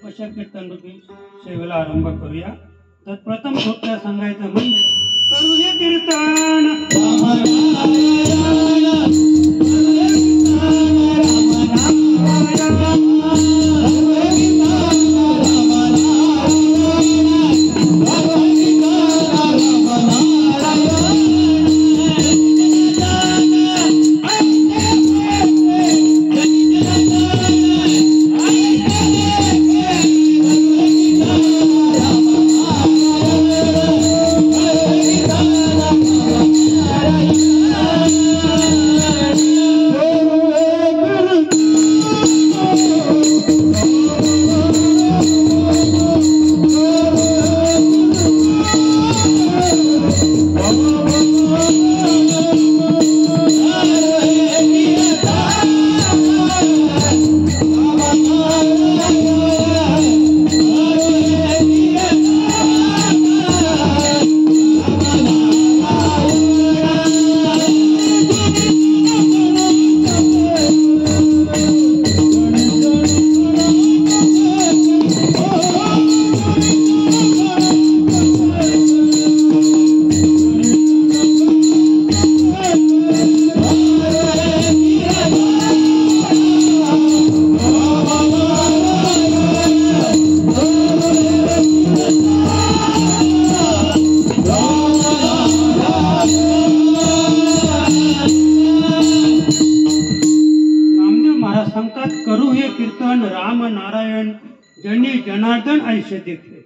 कशा कीर्तन रूपी सेवेला आरंभ करूया. तर प्रथम थोडक्यात सांगायचं म्हणजे करू हे कीर्तन जनार्दन आयुष्य देखले.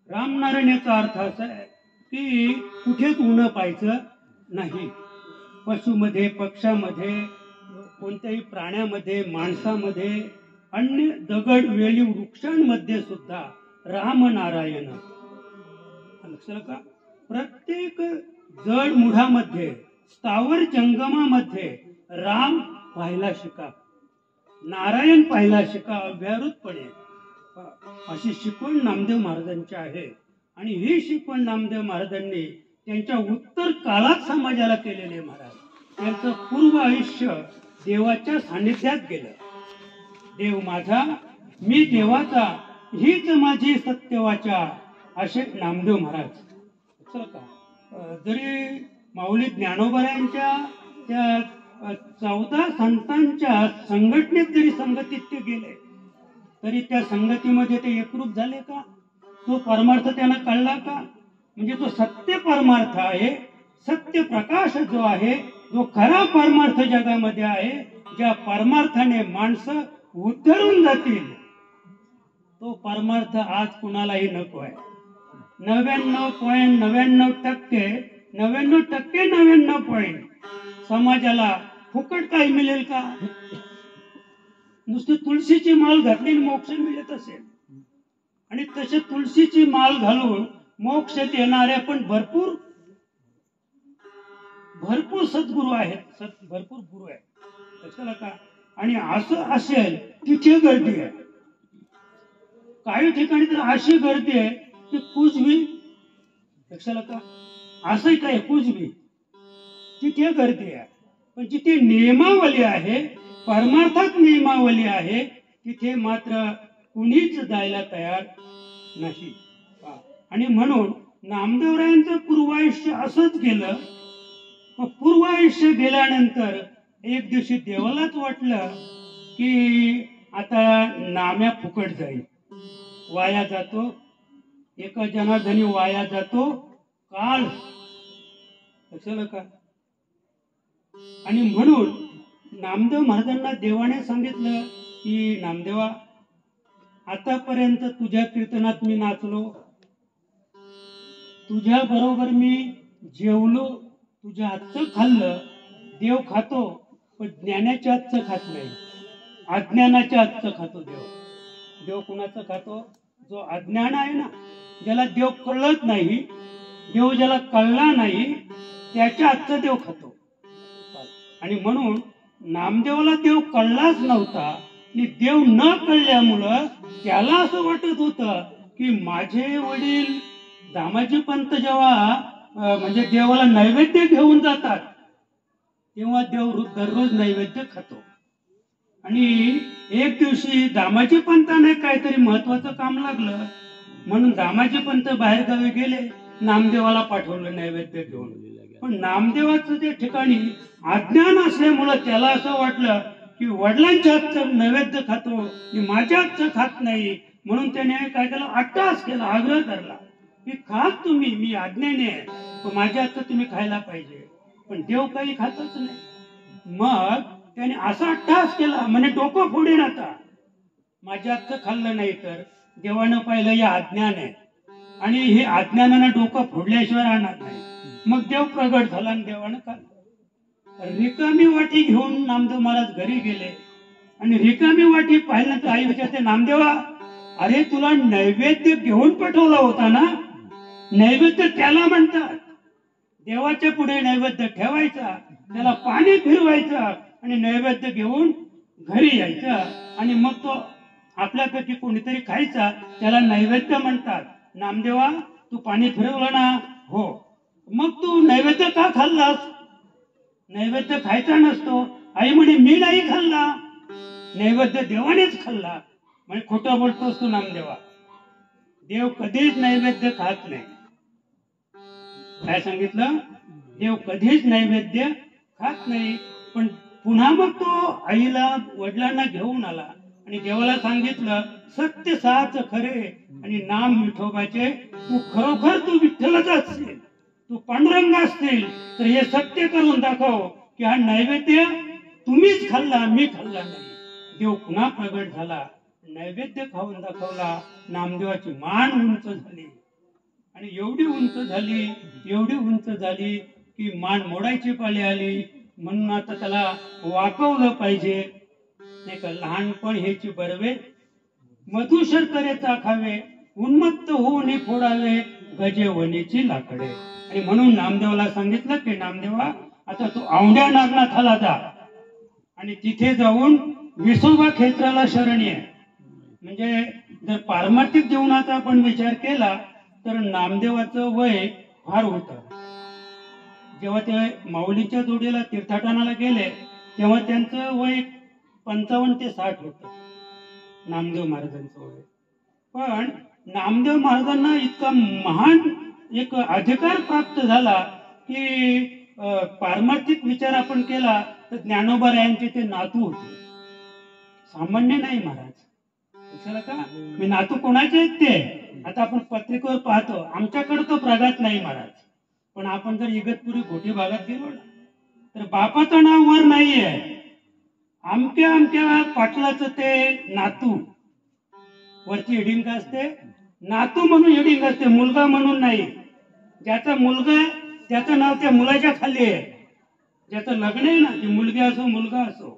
रामनारायण याचा अर्थ असा आहे की कुठेच उणं पाहायचं नाही. पशुमध्ये, पक्षामध्ये, कोणत्याही प्राण्यामध्ये, माणसामध्ये, अन्य दगड वेली वृक्षांमध्ये सुद्धा रामनारायण. लक्षात का? प्रत्येक जड मुढामध्ये, स्थावर जंगमामध्ये राम पाहायला शिका, नारायण पाहायला शिका अव्याहृतपणे. अशी शिकवण नामदेव महाराजांची आहे. आणि ही शिकवण नामदेव महाराजांनी त्यांच्या उत्तर काळात समाजाला केलेले. महाराज त्यांचं पूर्व आयुष्य देवाच्या सानिध्यात गेलं. देव माझा, मी देवाचा, हीच माझी सत्यवाचा, असे नामदेव महाराज. जरी माऊली ज्ञानोबा त्या 14 संतांच्या संघटनेत जरी संगतीत ते गेले तरी त्या संगतीमध्ये ते एकरूप झाले का? तो परमार्थ त्यांना कळला का? म्हणजे तो सत्य परमार्थ आहे, सत्य प्रकाश जो आहे, जो खरा परमार्थ जगामध्ये आहे, ज्या परमार्थाने माणसं उद्धरून जातील, तो परमार्थ आज कुणालाही नको आहे. 99.99% 99% समाजाला फुकट काही मिळेल का? नुसती तुळशीची माळ घातली मोक्ष मिळत असेल. आणि तसे तुळशीची माळ घालून मोक्ष देणारे पण भरपूर सद्गुरू आहेत, भरपूर गुरु आहेत. कशाला का? आणि असं असेल तिथे गर्दी आहे. काही ठिकाणी तर अशी गर्दी आहे की कुजबी. कशाला का? असं काय कुजबी तिथे गर्दी आहे. पण जिथे नियमावली आहे, परमार्थात नियमावली आहे, तिथे मात्र कुणीच जायला तयार नाही. आणि म्हणून नामदेवरायांचं पूर्वायुष्य असंच गेलं. पूर्वायुष्य गेल्यानंतर एक दिवशी देवालाच वाटलं की आता नाम्या फुकट जाईल, वाया जातो, एका जनार्दनी वाया जातो काळ. कशाला का? आणि म्हणून नामदेव महाराजांना देवाने सांगितलं की नामदेवा, आतापर्यंत तुझ्या कीर्तनात मी नाचलो, तुझ्या बरोबर मी जेवलो, तुझ्या हातचं खाल्लं. देव खातो पण ज्ञानाच्या हातचं खात नाही, अज्ञानाच्या हातचं खातो देव. देव कुणाचं खातो? जो अज्ञान आहे ना, ज्याला देव कळत नाही, देव ज्याला कळला नाही, त्याच्या हातचं देव खातो. आणि म्हणून नामदेवाला देव कळलाच नव्हता. आणि देव न कळल्यामुळं त्याला असं वाटत होतं की माझे वडील दामाजी पंत जेव्हा म्हणजे देवाला नैवेद्य घेऊन जातात तेव्हा देव दररोज नैवेद्य खातो. आणि एक दिवशी दामाजी पंताने काहीतरी महत्वाचं काम लागलं म्हणून दामाजी पंत बाहेर गावी गेले, नामदेवाला पाठवलं नैवेद्य घेऊन. पण नामदेवाचं त्या ठिकाणी अज्ञान असल्यामुळं त्याला असं वाटलं की वडिलांच्या हातचं नैवेद्य खातो, मी माझ्या हातचं खात नाही. म्हणून त्याने काय केलं, अट्टहास केला, आग्रह धरला की खात तुम्ही, मी अज्ञानी आहे, पण माझ्या हातचं तुम्ही खायला पाहिजे. पण देव काही खातच नाही. मग त्याने असा अट्टहास केला, म्हणे डोकं फोडेन आता, माझ्या हातचं खाल्लं नाही तर. देवानं पाहिलं या अज्ञान आहे आणि हे अज्ञानानं डोकं फोडल्याशिवाय राहणार नाही. मग देव प्रगट झाला आणि देवानं खाल्लं. रिकामी वाटी घेऊन नामदेव महाराज घरी गेले आणि रिकामी वाटी पाहिल्यानंतर आई विचारते, नामदेवा अरे तुला नैवेद्य घेऊन पाठवला होता ना. नैवेद्य त्याला म्हणतात, देवाच्या पुढे नैवेद्य ठेवायचा, त्याला पाणी फिरवायचं आणि नैवेद्य घेऊन घरी यायचं आणि मग तो आपल्यापैकी कोणीतरी खायचा, त्याला नैवेद्य म्हणतात. नामदेवा तू पाणी फिरवलं ना, हो, मग तू नैवेद्य का खाल्लास? नैवेद्य खायचा नसतो. आई म्हणे मी नाही खाल्ला, नैवेद्य देवानेच खाल्ला. म्हणजे खोटं बोलतोस तू नामदेवा, देव कधीच नैवेद्य खात नाही. काय सांगितलं? देव कधीच नैवेद्य खात नाही. पण पुन्हा मग तो आईला वडिलांना घेऊन आला आणि देवाला सांगितलं, सत्य साच खरे आणि नाम विठोबाचे, तू खरोखर तू विठ्ठलच असशील, तू पांडुरंग असतील तर हे सत्य करून दाखव की हा नैवेद्य तुम्हीच खाल्ला, मी खाल्ला नाही. देव पुन्हा प्रगट झाला, नैवेद्य खाऊन दाखवला. नामदेवाची मान उंच झाली आणि एवढी उंच झाली, एवढी उंच झाली की मान मोडायची पाळी आली. म्हणून आता त्याला वाकवलं पाहिजे, नाही का. लहानपण हेची बरवे, मधु शर्करे चाखावे, उन्मत्त होऊन फोडावे गजे वनीची लाकडे. आणि म्हणून नामदेवाला सांगितलं की नामदेवा आता तू औंढ्या नागनाथाला जा आणि तिथे जाऊन विसोबा क्षेत्राला शरण ये. म्हणजे जर पारमार्थिक जीवनाचा आपण विचार केला तर नामदेवाचं वय फार होतं. जेव्हा ते माऊलीच्या जोडीला तीर्थाटनाला गेले तेव्हा त्यांचं वय 55 ते 60 होतं, नामदेव महाराजांचं वय. पण नामदेव महाराजांना इतका महान एक अधिकार प्राप्त झाला की पारमार्थिक विचार आपण केला तर ज्ञानोबा यांचे ते नातू होते, सामान्य नाही महाराज. विचारा का मी नातू कोणाचे आहेत ते? आता आपण पत्रिकेवर पाहतो, आमच्याकडे तो प्रघात नाही महाराज. पण आपण जर इगतपुरी घोटी भागात गेलो ना तर बापाचं नाव वर नाहीये, अमक्या अमक्या पाटलाचं ते नातू वरची हेडिंग असते, नातू म्हणून हेडिंग असते, मुलगा म्हणून नाही. ज्याचा मुलगा आहे त्याचं नाव त्या मुलाच्या खाली आहे. ज्याचं लग्न आहे ना, ती मुलगी असो मुलगा असो,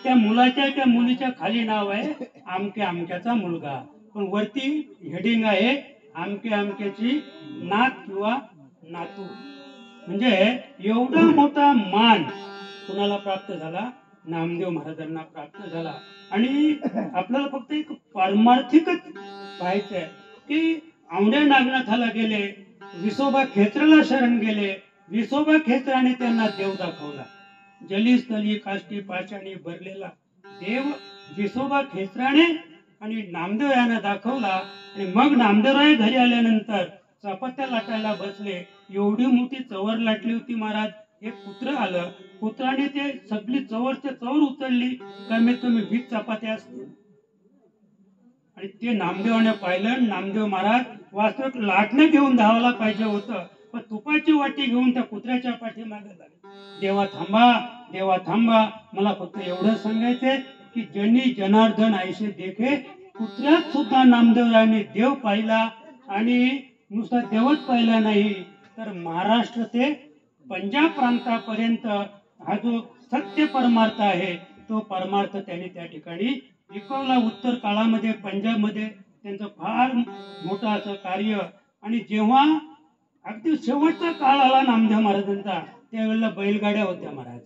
त्या मुलाच्या त्या मुलीच्या खाली नाव आहे आमक्या अमक्याचा मुलगा. पण वरती हेडिंग आहे आमक्या अमक्याची नात किंवा नातू. म्हणजे एवढा मोठा मान कुणाला प्राप्त झाला? नामदेव महाराजांना प्राप्त झाला. आणि आपल्याला फक्त एक पारमार्थिकच पाहायचंय की औंढ्या नागनाथाला गेले, विसोबा क्षेत्राला शरण गेले, विसोबा क्षेत्राने त्यांना देव दाखवला. जलीस्थली काष्टी पाषाणी भरलेला देव विसोबा क्षेत्राने आणि नामदेव यानं दाखवला. आणि मग नामदेवराय घरी आल्यानंतर चपात्या लाटायला बसले. एवढी मोठी चवर लाटली होती महाराज. एक कुत्र आलं, कुत्राने ते सगळी चवरच्या चवर उचलली, कमीत कमी 20 चपात्या असतील. आणि ते नामदेवाने पाहिलं. नामदेव महाराज वास्तविक लाटणं घेऊन धावायला पाहिजे होतं, पण तुपाची वाटी घेऊन त्या कुत्र्याच्या पाठीमागे झाले. देवा थांबा, देवा थांबा. मला फक्त एवढं सांगायचंय की जनी जनार्दन ऐसे देखे, कुत्र्यात सुद्धा नामदेवरायांनी देव पाहिला. आणि नुसता देवच पाहिला नाही तर महाराष्ट्र ते पंजाब प्रांतापर्यंत हा जो सत्य परमार्थ आहे तो परमार्थ त्यांनी त्या ठिकाणी विकवला. उत्तर काळामध्ये पंजाबमध्ये त्यांचं फार मोठं असं कार्य. आणि जेव्हा अगदी शेवटचा काळ आला नामदेव महाराजांचा त्यावेळेला बैलगाड्या होत्या महाराज.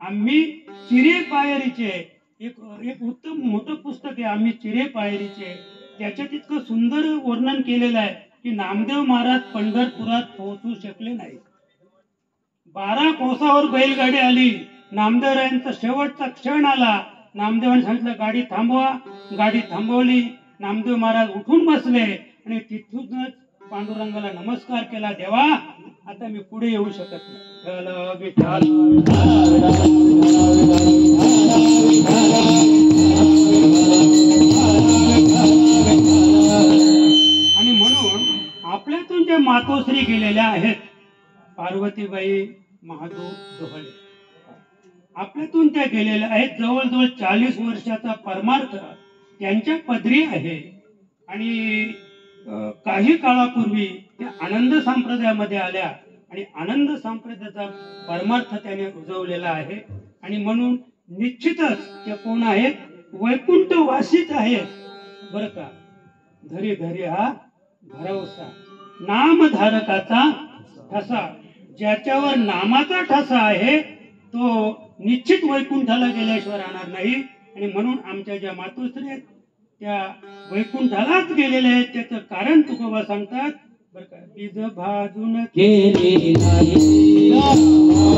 आम्ही चिरे पायरीचे एक उत्तम मोठं पुस्तक आहे, आम्ही चिरे पायरीचे. त्याच्यात इतकं सुंदर वर्णन केलेलं आहे की नामदेव महाराज पंढरपुरात पोहोचू शकले नाही. 12 कोसावर बैलगाडी आली नामदेवरायांचा शेवटचा क्षण आला. नामदेवांनी सांगितलं गाडी थांबवा. गाडी थांबवली. नामदेव महाराज उठून बसले आणि तिथूनच पांडुरंगाला नमस्कार केला. देवा, आता मी पुढे येऊ शकत नाही. आणि म्हणून आपल्यातून ज्या मातोश्री गेलेल्या आहेत, पार्वतीबाई महादेव दोहले, आपल्यातून त्या गेलेल्या आहेत. जवळजवळ 40 वर्षाचा परमार्थ त्यांच्या पदरी आहे. आणि काही काळापूर्वी त्या आनंद संप्रदायामध्ये आल्या आणि आनंद संप्रदायाचा परमार्थ त्याने रुजवलेला आहे. आणि म्हणून निश्चितच ते कोण आहेत? वैकुंठ वासीच आहेत बरं का. धरी धरी हा भरवसा, नामधारकाचा ठसा. ज्याच्यावर नामाचा ठसा आहे तो निश्चित वैकुंठाला गेल्याशिवाय राहणार नाही. आणि म्हणून आमच्या ज्या मातोश्री आहेत त्या वैकुंठालाच गेलेल्या आहेत. त्याचं कारण तुकोबा सांगतात बरं का. बीज भाजून केली भाजून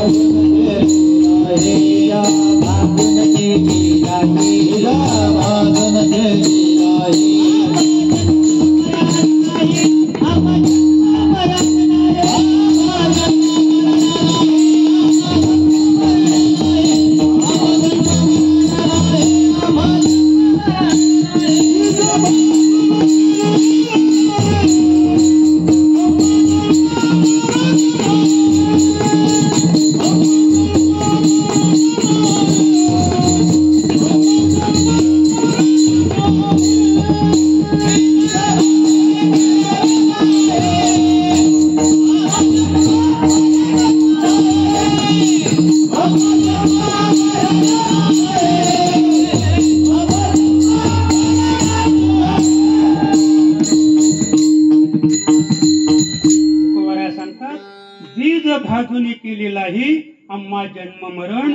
केलेलाही आम्हा जन्म मरण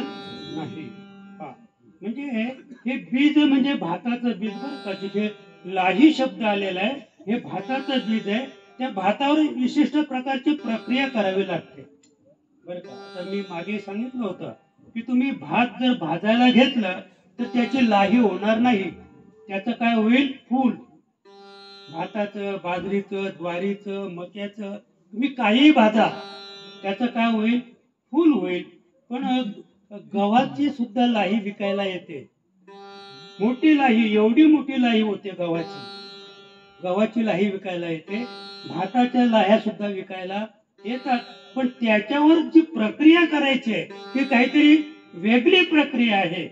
नाही. म्हणजे हे बीज म्हणजे भाताचं बीज बरं का. जिथे लाही शब्द आलेला आहे हे भाताचं बीज आहे. त्या भातावर विशिष्ट प्रकारची प्रक्रिया करावी लागते बरं का. तर मी मागे सांगितलं होतं की तुम्ही भात जर भाजायला घेतलं तर त्याची लाही होणार नाही. त्याचं काय होईल? फूल. भाताचं, बाजरीचं, ज्वारीचं, मक्याचं तुम्ही काहीही भाजा, त्याचं काय होईल? फूल होईल. पण गव्हाची सुद्धा लाही विकायला येते. मोठी लाही, एवढी मोठी लाही होते गव्हाची. गव्हाची लाही विकायला येते. भाताच्या लाह्या सुद्धा विकायला येतात. पण त्याच्यावर जी प्रक्रिया करायची आहे ती काहीतरी वेगळी प्रक्रिया आहे.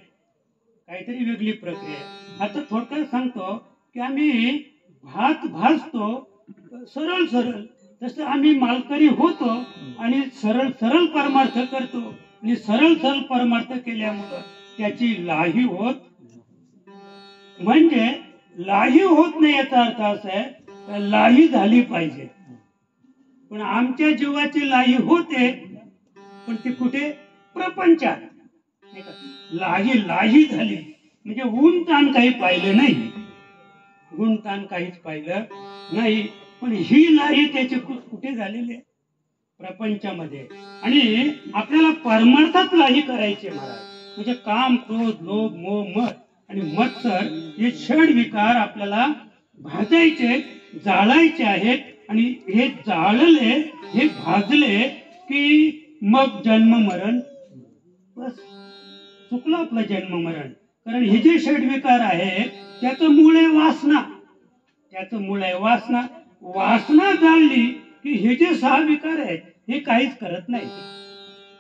काहीतरी वेगळी प्रक्रिया आहे. आता थोडक्यात सांगतो की आम्ही भात भाजतो सरळ सरळ, तसं आम्ही मालकरी होतो आणि सरळ सरळ परमार्थ करतो. आणि सरळ सरळ परमार्थ केल्यामुळं त्याची लाही होत, म्हणजे लाही होत नाही याचा अर्थ असा आहे लाही झाली पाहिजे. पण आमच्या जीवाची लाही होते, पण ती कुठे? प्रपंचात. लाही लाही झाली म्हणजे ऊन ताण काही पाहिलं नाही. ऊन ताण काहीच पाहिलं नाही. पण ही लाही त्याची कुठे झालेली आहे? प्रपंचामध्ये. आणि आपल्याला परमार्थात लाही करायची महाराज. म्हणजे काम, क्रोध, लोभ, मोह, मत आणि मत्सर हे षड विकार आपल्याला भाजायचे, जाळायचे आहेत. आणि हे जाळले, हे भाजले की मग जन्म मरण बस चुकलं आपलं जन्म मरण. कारण हे जे षड विकार आहे त्याचं मूळ आहे वासना. त्याचं मूळ आहे वासना. वासना जाळली की हे जे 6 विकार आहेत हे काहीच करत नाही.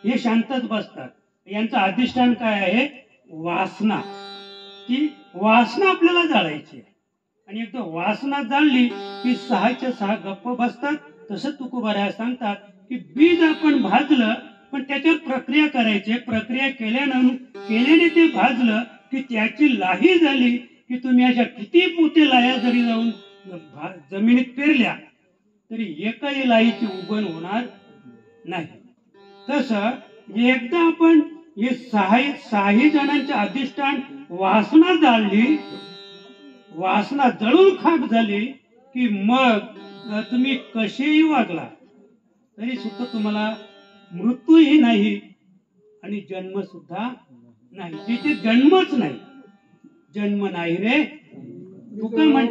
हे शांतच बसतात. यांचं अधिष्ठान काय आहे? वासना. की वासना आपल्याला जाळायची. आणि एकदा वासना जाळली की 6च्या 6 गप्प बसतात. तसं तुकोबा सांगतात की बीज आपण भाजलं, पण त्याच्यावर प्रक्रिया करायची. प्रक्रिया केल्याने ते भाजलं की त्याची लाही झाली की तुम्ही अशा किती पोते लाह्या जरी जाऊन जमिनीत पेरल्या तरी एकाही लाहीची उगवण होणार नाही. तसं एकदा आपण हे 6 जणांचे अधिष्ठान वासना जाळली, वासना जळून खाक झाली की मग तुम्ही कसेही वागला तरी सुद्धा तुम्हाला मृत्यूही नाही आणि जन्म सुद्धा नाही. तिथे जन्मच नाही. जन्म नाही रे. तुका म्हण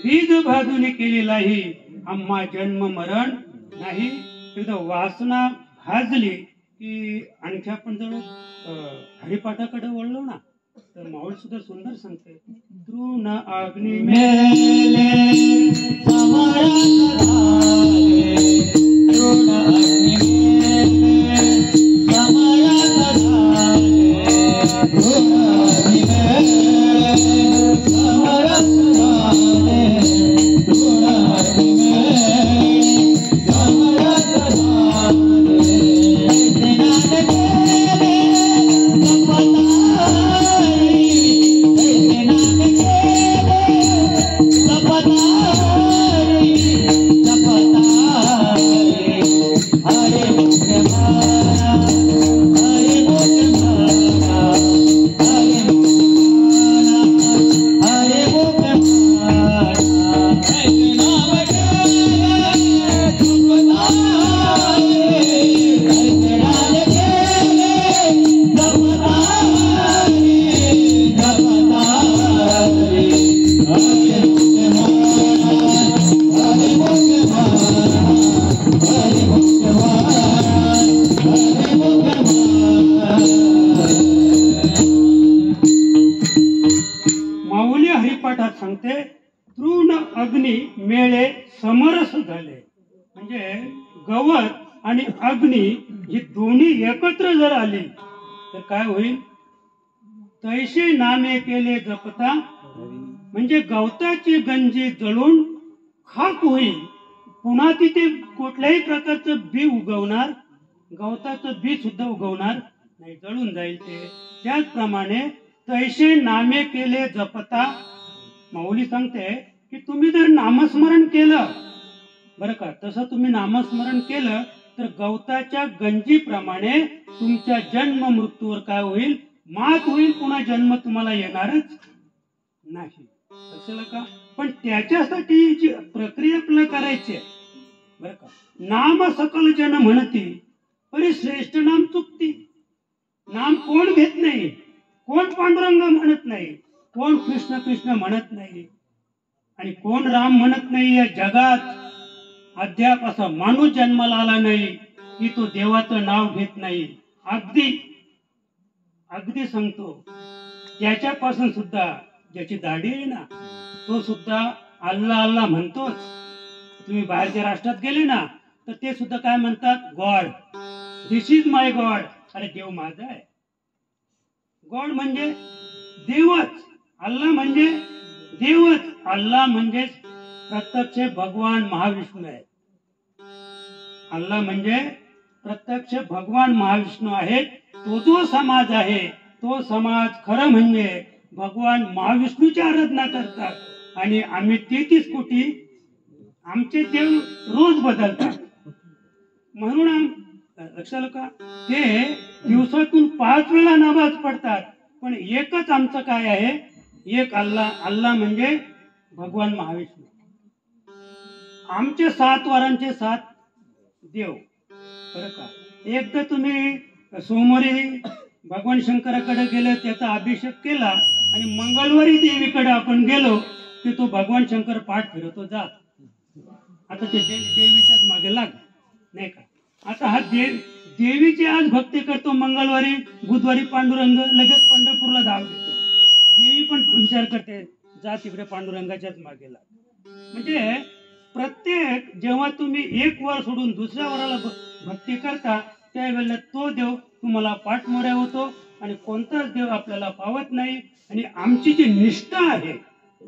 बीज भाजून केलेला ही आम्हा जन्म मरण नाही. एकदा वासना भाजली की आणखी आपण जर हरिपाठाकडे वळलो ना तर माऊली सुद्धा सुंदर सांगते. तृण अग्नी मेले तृण अग्नी मेले सांगते. तृण अग्नी मेळे समरस झाले. म्हणजे गवत आणि अग्नी ही दोन्ही एकत्र जर आली तर काय होईल. तैसे नामे केले जपता म्हणजे गवताची गंजी जळून खाक होईल. पुन्हा तिथे कुठल्याही प्रकारचं बी उगवणार, गवताचं बी सुद्धा उगवणार नाही, जळून जाईल ते. त्याचप्रमाणे तैसे नामे केले जपता. माऊली सांगते की तुम्ही जर नामस्मरण केलं बरं का, तसं तुम्ही नामस्मरण केलं तर गवताच्या गंजीप्रमाणे तुमच्या जन्म मृत्यूवर काय होईल, मात होईल. पुन्हा जन्म तुम्हाला येणारच नाही. असेल का. पण त्याच्यासाठी जी प्रक्रिया आपल्याला करायची आहे बरं का. नाम सकल जन म्हणती परी श्रेष्ठ नाम चुकती. नाम कोण घेत नाही, कोण पांडुरंग म्हणत नाही, कोण कृष्ण कृष्ण म्हणत नाही आणि कोण राम म्हणत नाही. या जगात अद्याप असा माणूस जन्माला आला नाही की तो देवाचं नाव घेत नाही. अगदी सांगतो त्याच्यापासून सुद्धा ज्याची दाढी आहे ना तो सुद्धा अल्लाह अल्लाह म्हणतोच. तुम्ही बाहेरच्या राष्ट्रात गेले ना तर ते सुद्धा काय म्हणतात, God, this is my God. अरे देव माझा आहे. गॉड म्हणजे देवच, अल्लाह म्हणजे देवच. अल्लाह म्हणजे प्रत्यक्ष भगवान महाविष्णू आहे. अल्लाह म्हणजे प्रत्यक्ष भगवान महाविष्णू आहे. तो जो समाज आहे तो समाज खरं म्हणजे भगवान महाविष्णूची आराधना करतात आणि आम्ही 33 कोटी आमचे देव रोज बदलतात. म्हणून लक्षात का, ते दिवसातून 5 वेळा नमाज पडतात पण एकच आमचं काय आहे, एक अल्लाह. अल्लाह म्हणजे भगवान महाविष्णू. आमचे 7 वारांचे 7 देव बरं का. एकदा तुम्ही सोमवारी भगवान शंकराकडे गेले, त्याचा अभिषेक केला आणि मंगळवारी देवीकडे आपण गेलो की तो भगवान शंकर पाठ फिरवतो. जा आता ते देवीच्याच मागे लाग नाही का. आता हा देवीची आज भक्ती करतो मंगळवारी, बुधवारी पांडुरंग, लगेच पंढरपूरला धाव देतो. देवी पण विचार करते जा तिकडे पांडुरंगाच्याच मागे लाग. म्हणजे प्रत्येक जेव्हा तुम्ही एक वर सोडून दुसऱ्या वराला भक्ती करता त्यावेळेला तो देव तुम्हाला पाठमोऱ्या होतो आणि कोणताच देव आपल्याला पावत नाही. आणि आमची जी निष्ठा आहे,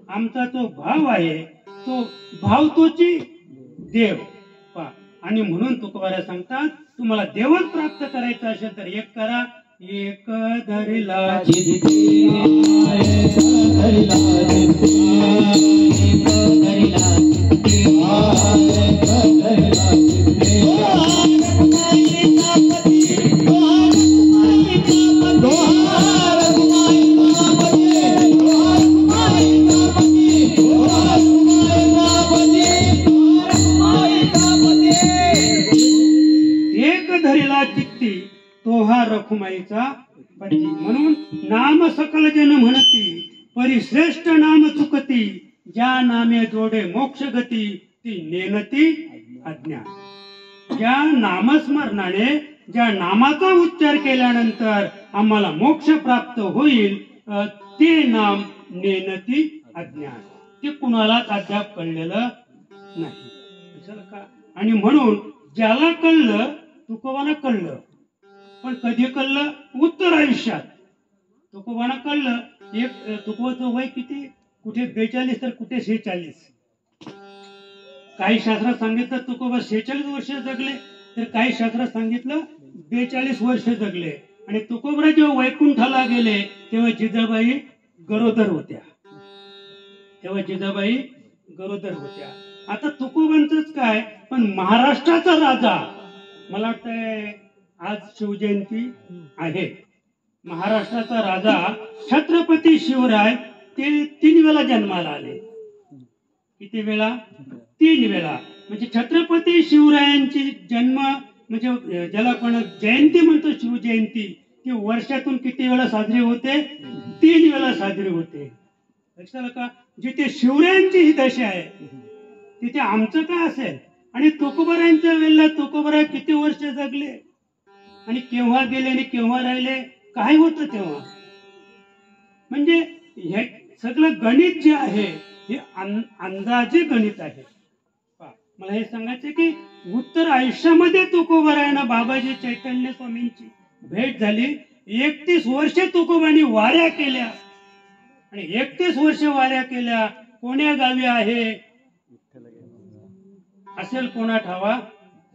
आमचा जो भाव आहे, तो भाव तोची देव पा. आणि म्हणून तुकोबारा सांगतात तुम्हाला देवच प्राप्त करायचं असेल तर एक करा, एक धरिला जिद्दी, एक धरिला जिद्दी, एक धरिला दिखती तोहा रखुमाईचा पती. म्हणून नाम सकल जन म्हणती परिश्रेष्ठ नाम चुकती ज्या नामे जोडे मोक्ष गती ती नेनती अज्ञान. ज्या नामस्मरणाने ज्या नामाचा उच्चार केल्यानंतर आम्हाला मोक्ष प्राप्त होईल ते नाम नेनती अज्ञान. ते कुणालाच अद्याप कळलेलं नाही. आणि म्हणून ज्याला कळलं तुकोबाला कळलं, पण कधी कळलं? उत्तर आयुष्यात. तुकोबाला कळलं. एक तुकोबाचं वय किती? कुठे 42 तर कुठे 46. काही शास्त्रात सांगितलं तुकोबा 46 वर्ष जगले, तर काही शास्त्रात सांगितलं 42 वर्ष जगले. आणि तुकोबराज जेव्हा वैकुंठाला गेले तेव्हा जिजाबाई गरोदर होत्या. आता तुकोबांचंच काय, पण महाराष्ट्राचा राजा, मला वाटतंय आज शिवजयंती आहे, महाराष्ट्राचा राजा छत्रपती शिवराय ते 3 वेळा जन्माला आले. किती वेळा? 3 वेळा. म्हणजे छत्रपती शिवरायांची जन्म म्हणजे ज्याला आपण जयंती म्हणतो शिवजयंती, ती वर्षातून किती वेळा साजरी होते? 3 वेळा साजरी होते. लक्षात का? जिथे शिवरायांची ही दशा आहे तिथे आमचं काय असेल? आणि तुकोबारायांच्या वेळेला तुकोबाराय किती वर्ष जगले आणि केव्हा गेले आणि केव्हा राहिले, काय होतं तेव्हा? म्हणजे हे सगळं गणित जे आहे हे अंदाजे गणित आहे. मला हे सांगायचं की उत्तर आयुष्यामध्ये तुकोबारायांना बाबाजी चैतन्य स्वामींची भेट झाली. 31 वर्ष तुकोबांनी वाऱ्या केल्या आणि 31 वर्ष वाऱ्या केल्या. कोण्या गावी आहे असेल कोणा ठावा?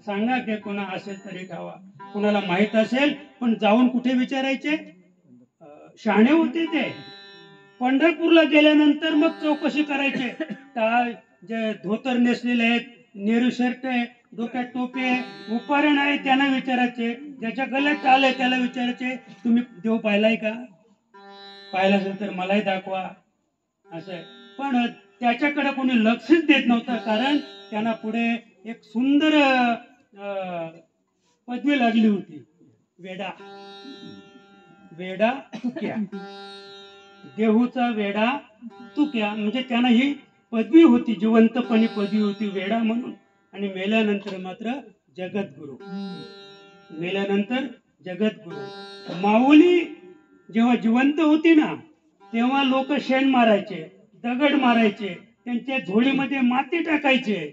सांगा की कोणा असेल तरी ठावा. कोणाला माहित असेल पण जाऊन कुठे विचारायचे? शहाणे होते ते. पंढरपूरला गेल्यानंतर मग चौकशी करायचे. जे धोतर नेसलेले आहेत, नेहरू शर्ट आहे, डोक्यात टोपी आहे, उपारण आहे, त्यांना विचारायचे. ज्याच्या गळ्यात टाल आहे त्याला विचारायचे तुम्ही देव पाहिलाय का? पाहिला असेल तर मलाही दाखवा. असं आहे. पण त्याच्याकडे कोणी लक्षच देत नव्हतं, कारण त्यांना पुढे एक सुंदर पदवी लागली होती, वेडा. वेडा तुक्या, देहूचा वेडा तुक्या, म्हणजे त्यांना ही पदवी होती, जिवंतपणी पदवी होती वेडा म्हणून. आणि मेल्यानंतर मात्र जगद्गुरु. मेल्यानंतर जगद्गुरु. माऊली जेव्हा जिवंत होती ना तेव्हा लोक शेण मारायचे, दगड मारायचे, त्यांच्या झोळीमध्ये माती टाकायचे.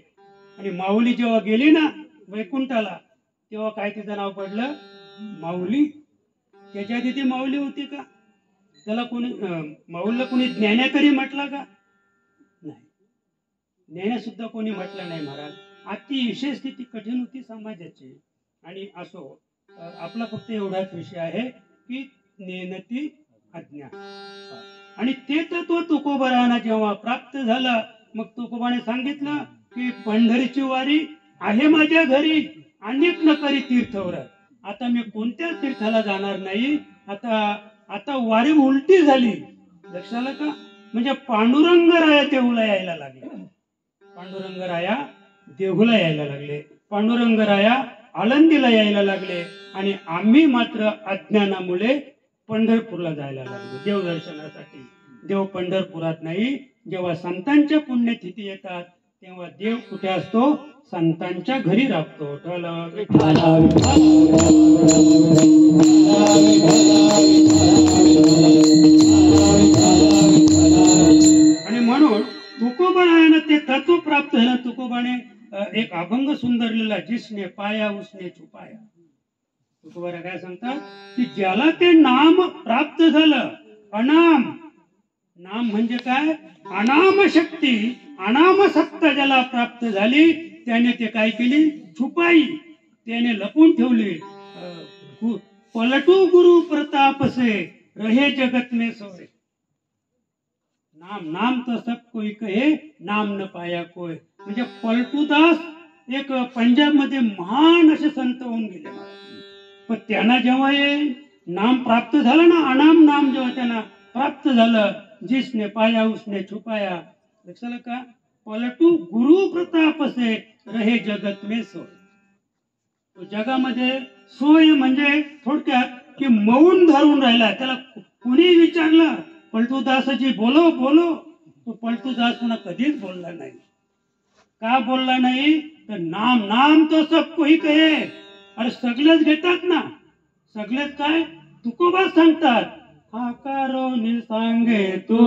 आणि माऊली जेव्हा गेली ना वैकुंठाला तेव्हा काय तिचं नाव पडलं? माऊली. त्याच्या आधी ती माऊली होती का? त्याला कोणी माऊलीला कोणी ज्ञानेकरी म्हटलं का? नाही, ज्ञाने सुद्धा कोणी म्हटलं नाही महाराज. अतिशय स्थिती कठीण होती समाजाची. आणि असो, आपला फक्त एवढाच विषय आहे की नेनती अज्ञान. आणि ते तत्व तुकोबारायांना जेव्हा प्राप्त झालं मग तुकोबाने सांगितलं की पंढरीची वारी आहे माझ्या घरी, अनेक न करी तीर्थव्रत. आता मी कोणत्याच तीर्थाला जाणार नाही. आता वारी उलटी झाली. लक्षाला का? म्हणजे पांडुरंगराया देऊला यायला लागले. पांडुरंगराया देहूला यायला लागले. पांडुरंगराया आळंदीला यायला लागले. आणि आम्ही मात्र अज्ञानामुळे पंढरपूरला जायला लागलो देवदर्शनासाठी. देव पंढरपुरात नाही. जेव्हा संतांच्या पुण्यतिथी येतात तेव्हा देव कुठे असतो? संतांच्या घरी राहतो. आणि म्हणून तुकोबारायांना ते तत्व प्राप्त झालं. तुकोबाने एक अभंग सुंदरलेला, जिसने पाया उसने छुपाया. तुकोबारा काय सांगतात की ज्याला ते नाम प्राप्त झालं, अनाम. नाम म्हणजे काय? अनाम शक्ती, अनाम सत्ता ज्याला प्राप्त झाली त्याने ते काय केली? छुपाई. त्याने लपून ठेवली. पलटू गुरु प्रताप से रहे जगत में सोए. नाम तो सब कोई कहे, नाम न पाया कोय. म्हणजे पलटूदास एक पंजाब मध्ये महान असे संत होऊन गेले. पण त्यांना जेव्हा हे नाम प्राप्त झालं ना, अनाम नाम जेव्हा त्यांना प्राप्त झालं, जिसने पाया उसने छुपाया. लक्षात का? पलटू गुरु प्रताप से रहे जगत में सोय. जगामध्ये सोय म्हणजे थोडक्यात की मौन धरून राहिला. त्याला कुणी विचारलं पलटूदासजी बोलो बोलो, तो पलटूदास पुन्हा कधीच बोलला नाही. का बोलला नाही तर नाम नाम तो सब कोई कहे. अरे सगळेच घेतात ना, सगळेच काय तुकोबा सांगतात, आकारोनी सांगे तो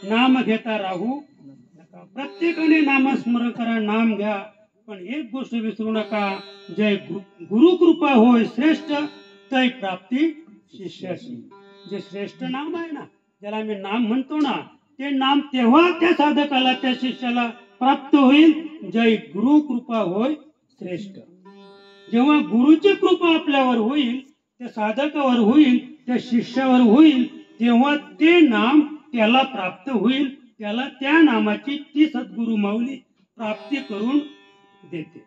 नाम घेता राहू नका. प्रत्येकाने नामस्मरण करा, नाम घ्या, पण एक गोष्ट विसरू नका, जय गुरु कृपा होय श्रेष्ठ तै प्राप्ती शिष्याशी. जे श्रेष्ठ नाम आहे ना, ज्याला आम्ही नाम म्हणतो ना, ते नाम तेव्हा त्या साधकाला त्या शिष्याला प्राप्त होईल, जय गुरु कृपा होय श्रेष्ठ. जेव्हा गुरुची कृपा आपल्यावर होईल, त्या साधकावर होईल, त्या शिष्यावर होईल, तेव्हा ते नाम त्याला प्राप्त होईल. त्याला त्या नामाची ती सद्गुरु माऊली प्राप्ती करून देते.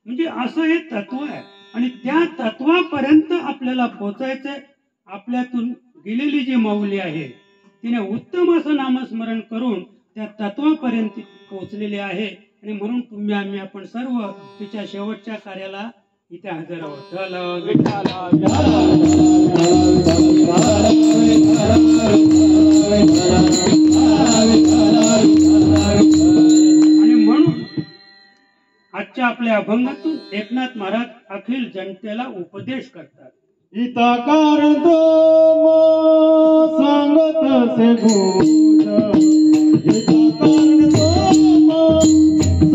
म्हणजे असं हे तत्व आहे आणि त्या तत्वापर्यंत आपल्याला पोचायचंय. आपल्यातून गेलेली जी माऊली आहे तिने उत्तम असं नामस्मरण करून त्या तत्वापर्यंत पोहोचलेले आहे आणि म्हणून तुम्ही आम्ही आपण सर्व तिच्या शेवटच्या कार्याला इथे हजर आहोत. आणि म्हणून आजच्या आपल्या अभंगातून एकनाथ महाराज अखिल जनतेला उपदेश करतात. इता कारतो सांगत से भूत, इता कारतो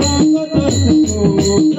सांगत से भूत,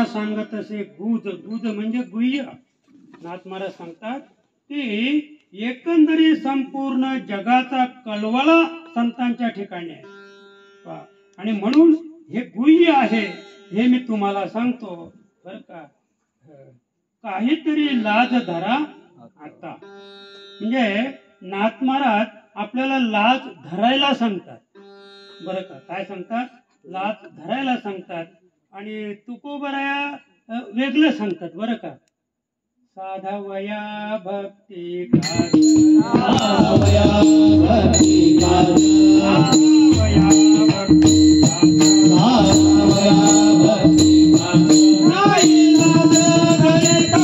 सांगत असे गुज. गुज म्हणजे गुह्य. नाथ महाराज सांगतात की एकंदरीत संपूर्ण जगाचा कळवळा संतांच्या ठिकाणी आहे आणि म्हणून हे गुह्य आहे. हे मी तुम्हाला सांगतो बर का. काहीतरी लाज धरा आता. म्हणजे नाथ महाराज आपल्याला लाज धरायला सांगतात बरं का. काय सांगतात? लाज धरायला सांगतात. आणि तुकोबराया वेगळं सांगतात बरं का. साधवया भक्ती कारी, साधवया भक्ती कारी, साधवया भक्ती कारी, साधवया भक्ती कारी, नाही लाज धरिता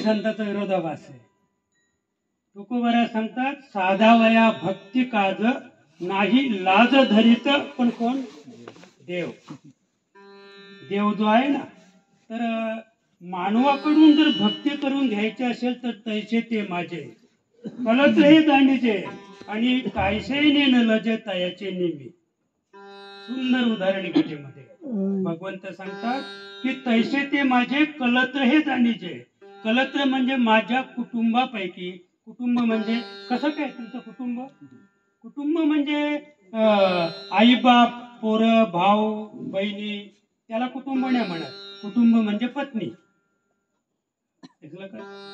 संतांचा विरोधाभास आहे. तुकोबऱ्या सांगतात साधावया भक्ती काज नाही लाज धरीत पण कोण देव. देव जो आहे ना, तर मानवाकडून जर भक्ती करून घ्यायची असेल तर तैसे ते माझे कलत हे जाणीचे आणि कायसे न लजे तयाचे नेहमी. सुंदर उदाहरण गीतेमध्ये भगवंत सांगतात की तैसे ते माझे कलत्र हे जाणीचे. कलत्र म्हणजे माझ्या कुटुंबापैकी. कुटुंब म्हणजे कसं काय तुमचं कुटुंब? कुटुंब म्हणजे आई बाप पोरं भाऊ बहिणी, त्याला कुटुंब नाही म्हणत. कुटुंब म्हणजे पत्नी.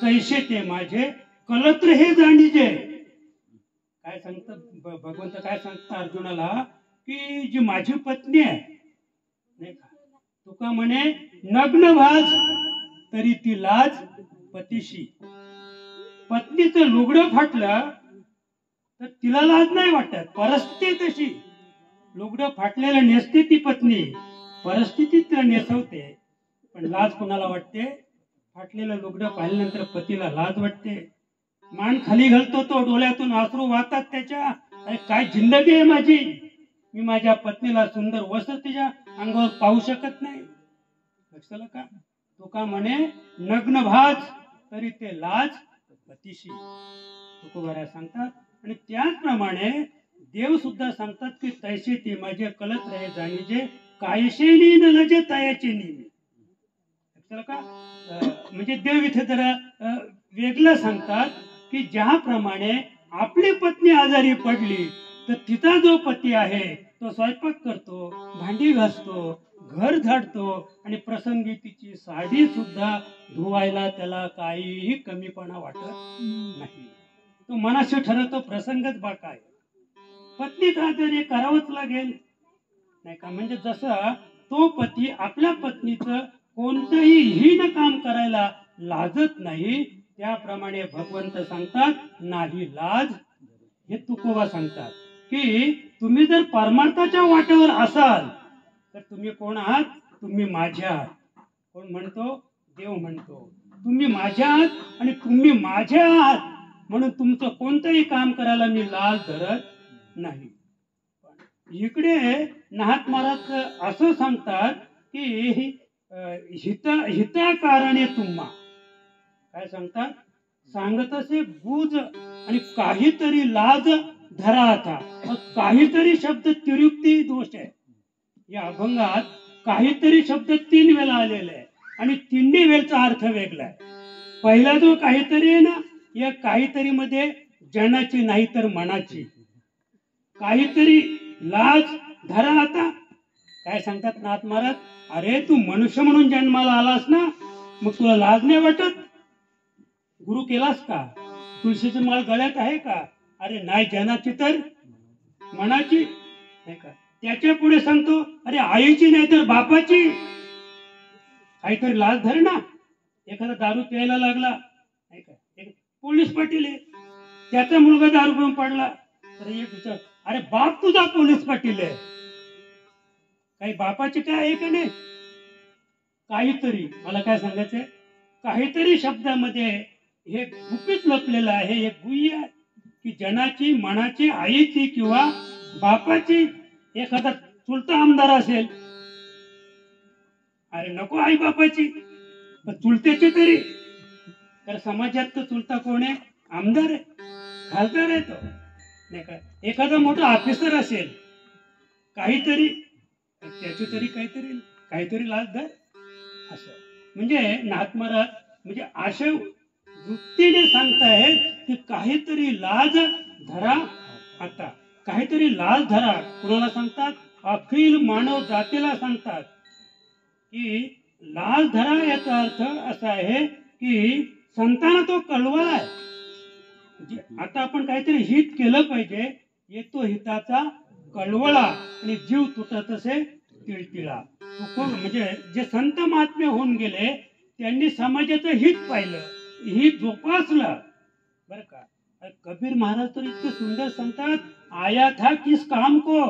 तैसे ते माझे कलत्र हे जाणीचे. काय सांगतात भगवंत, काय सांगतात अर्जुनाला की जी माझी पत्नी आहे नाही का, तुका म्हणे नग्न भाज तरी ती लाज पतीशी. पत्नीचं लुगडं फाटलं तर तिला लाज नाही वाटत, परिस्थिती तशी. लुगडं फाटलेलं नेसते ती पत्नी, परिस्थिती तिला नेसवते, पण लाज कोणाला वाटते? फाटलेलं लुगडं पाहिल्यानंतर पतीला लाज वाटते. मान खाली घालतो तो, डोळ्यातून अश्रू वाहतात त्याच्या. अरे काय जिंदगी आहे माझी, मी माझ्या पत्नीला सुंदर वस्त्र तिच्या अंगावर पाहू शकत नाही. लक्षाला का? तो का म्हणे नग्न भाज तरी ते लाज पतीशी. तुकोबऱ्या सांगतात. आणि त्याचप्रमाणे देव सुद्धा सांगतात की तैसे ते माझे कलत रहे जाणीजे कायशे न लजे तयाचे नेहमी. लक्षाला का? म्हणजे देव इथे जरा वेगळं सांगतात की ज्याप्रमाणे आपली पत्नी आजारी पडली तर तिचा जो पती आहे तो स्वयंपाक करतो, भांडी घासतो, घर झाडतो आणि प्रसंगी तिची साडी सुद्धा धुवायला त्याला काहीही कमीपणा वाटत नाही. तो मनाशी ठरवतो प्रसंगच बाका आहे. पत्नीच आजारी करावंच लागेल नाही का. म्हणजे जसं तो पती आपल्या पत्नीचं कोणतंही हीन काम करायला लाजत नाही, त्याप्रमाणे भगवंत सांगतात नाही लाज. हे तुकोबा सांगतात की तुम्ही जर परमार्थाच्या वाटेवर असाल तर तुम्ही कोण आहात? तुम्ही माझे आहात. कोण म्हणतो? देव म्हणतो तुम्ही माझे आहात आणि तुम्ही माझे आहात, म्हणून तुमचं कोणतंही काम करायला मी लाज धरत नाही. इकडे नाथ महाराज असं सांगतात की हिताकारणे तुम्हा. काय सांगतात? सांगत असे बुज आणि काहीतरी लाज धरा आता. काहीतरी शब्द तिरुक्ती दोष आहे. या अभंगात काहीतरी शब्द 3 वेळा आलेला आहे आणि 3 वेळचा अर्थ वेगळा आहे. पहिला जो काहीतरी आहे ना, या काहीतरी मध्ये जनाची नाही तर मनाची. काहीतरी लाज धरा आता. काय सांगतात नाथ महाराज? अरे तू मनुष्य म्हणून जन्माला आलास ना, मग तुला लाज नाही वाटत? गुरु केलास का? तुळशीची माळ गळ्यात आहे का? अरे नाही, जनाची तर मनाची नाही का. त्याच्या पुढे सांगतो अरे आईची नाही तर बापाची. काहीतरी लाज धर ना. एखादा दारू प्यायला लागला नाही का, एक पोलीस पाटील आहे, त्याचा मुलगा दारू पिऊन पडला तर एक विचार, अरे बाप तुझा पोलीस पाटील आहे, काही बापाची काय आहे का नाही? काहीतरी मला काय सांगायचंय, काहीतरी शब्दामध्ये हे गुपित लपलेलं आहे. हे गुह्य आहे की जनाची, मनाची, आईची किंवा बापाची. एखादा चुलता आमदार असेल, अरे नको आई बापाची, पण चुलत्याची तरी. तर समाजात तर चुलता कोण आहे? आमदार आहे, खासदार आहे तो नाही का. एखादा मोठा ऑफिसर असेल, काहीतरी त्याची तरी काहीतरी लाज धर असं. म्हणजे नाथ महाराज म्हणजे अशा वृत्तीने सांगतायत की काहीतरी लाज धरा आता. काहीतरी लाज धरा. कुणाला सांगतात? अखिल मानव जातीला सांगतात की लाज धरा. याचा अर्थ असा आहे की संतांना तो कळवळा आहे. आता आपण काहीतरी हित केलं पाहिजे, येतो हिताचा कळवळा आणि जीव तुटत असे तिळतिळा. म्हणजे जे संत महात्मे होऊन गेले त्यांनी समाजाचं हित पाहिलं, हित जोपासलं बरं का. कबीर महाराज तर इतकं सुंदर सांगतात, आया था किस काम को.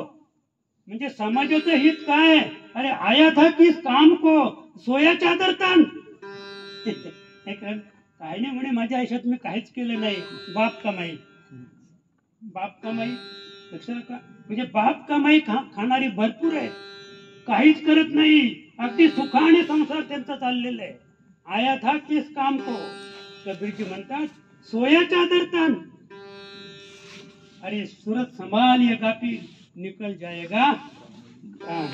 म्हणजे समाजाचं हित काय? अरे आया था किस काम को, सोया चादर तान. काय नाही म्हणे, माझ्या आयुष्यात मी काहीच केलं नाही, बाप कमाई. बाप कमाई लक्षात का? म्हणजे बाप कमाई खाणारी भरपूर आहेत, काहीच करत नाही, अगदी सुखाने संसार त्यांचा चाललेला आहे. आया था किस काम को, कबीरजी म्हणतात, सोया चादर तान, अरे सूरत संभालिएगा फिर निकल जाएगा प्राण.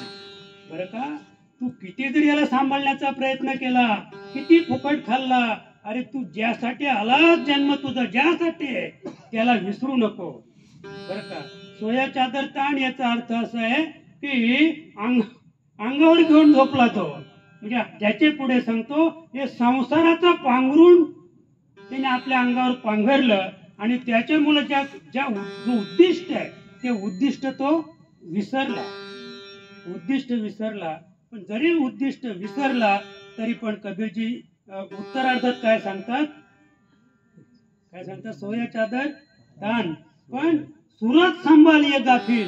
बरं का, तू किती जरी याला सांभाळण्याचा प्रयत्न केला, किती फुकट खाल्ला, अरे तू ज्यासाठी आलास, जन्म तुझा ज्यासाठी आहे, त्याला विसरू नको. बरं का, सोया चादर ताण याचा अर्थ असा आहे की अंगावर घेऊन झोपला तो, म्हणजे त्याचे पुढे सांगतो, हे संसाराचा पांघरून त्याने आपल्या अंगावर पांघरलं आणि त्याच्यामुळे जो उद्दिष्ट आहे ते उद्दिष्ट तो विसरला. उद्दिष्ट विसरला, पण जरी उद्दिष्ट विसरला तरी पण कबीरजी उत्तरार्धात काय सांगतात, सोया चादर तान, पण सूरत संभालिएगा फिर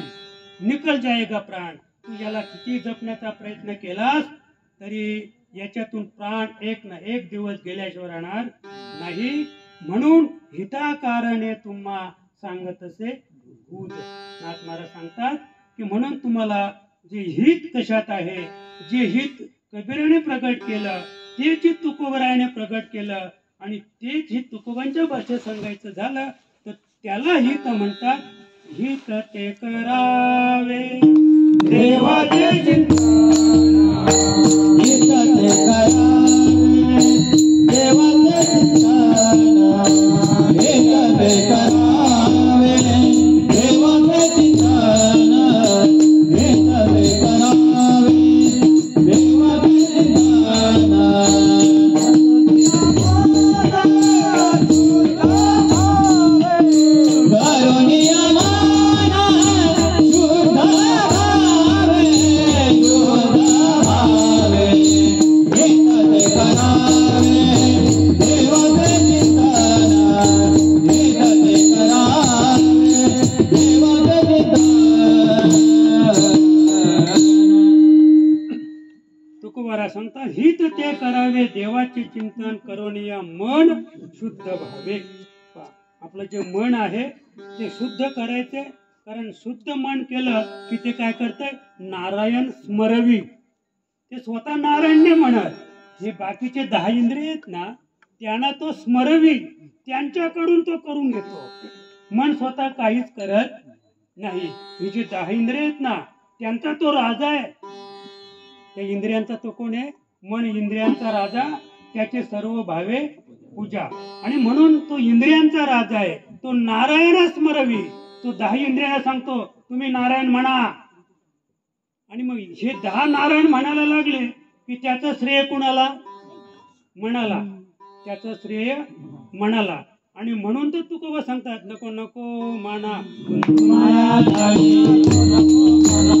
निकल जाएगा प्राण. तू याला किती जपण्याचा प्रयत्न केलास तरी याच्यातून प्राण एक ना एक दिवस गेल्याशिवाय राहणार नाही. म्हणून हिताकारणे तुम्हा सांगत असे भूत. नाथ महाराज सांगतात की म्हणून तुम्हाला जे हित कशात आहे, जे हित कबीराने प्रगट केलं, तेच हित तुकोबरायाने प्रगट केलं, आणि तेच हित तुकोबांच्या भाषेत सांगायचं झालं तर त्याला हित म्हणतात. हित ते करावे देवाचे चिंतन, हित ते करावे देवाचे चिंतन, हित ते करावे देवाचे चिंतन, हित ते करावे देवाचे चिंतन. करुणिया माना शुद्ध भावे, शुद्ध भावे, हित ते करावे देवाचे चिंतन, हित ते करावे देवाचे चिंतन. तुकोबारा सांगतात, हित ते करावे देवाचे चिंतन, करुणिया मन शुद्ध भावे. पहा, आपलं जे मन आहे ते शुद्ध करायचे, कारण शुद्ध मन केलं की ते काय करतंय, नारायण स्मरवी. ते स्वतः नारायण नाही म्हणत, हे बाकीचे 10 इंद्रिय आहेत ना त्यांना तो स्मरवी, त्यांच्याकडून तो करून घेतो. मन स्वतः काहीच करत नाही. ही जी 10 इंद्रिय आहेत ना त्यांचा तो राजा आहे. त्या इंद्रियांचा तो कोण आहे, मन इंद्रियांचा राजा, त्याचे सर्व भावे पूजा. आणि म्हणून तो इंद्रियांचा राजा आहे, तो नारायण स्मरवी. तो 10 इंद्रियांना सांगतो तुम्ही नारायण म्हणा, आणि मग हे 10 नारायण म्हणायला लागले की त्याचं श्रेय कुणाला, मनाला, त्याचं श्रेय मनाला. आणि म्हणून तर तुकोबा सांगतात, नको नको माना माया झाली नको मला,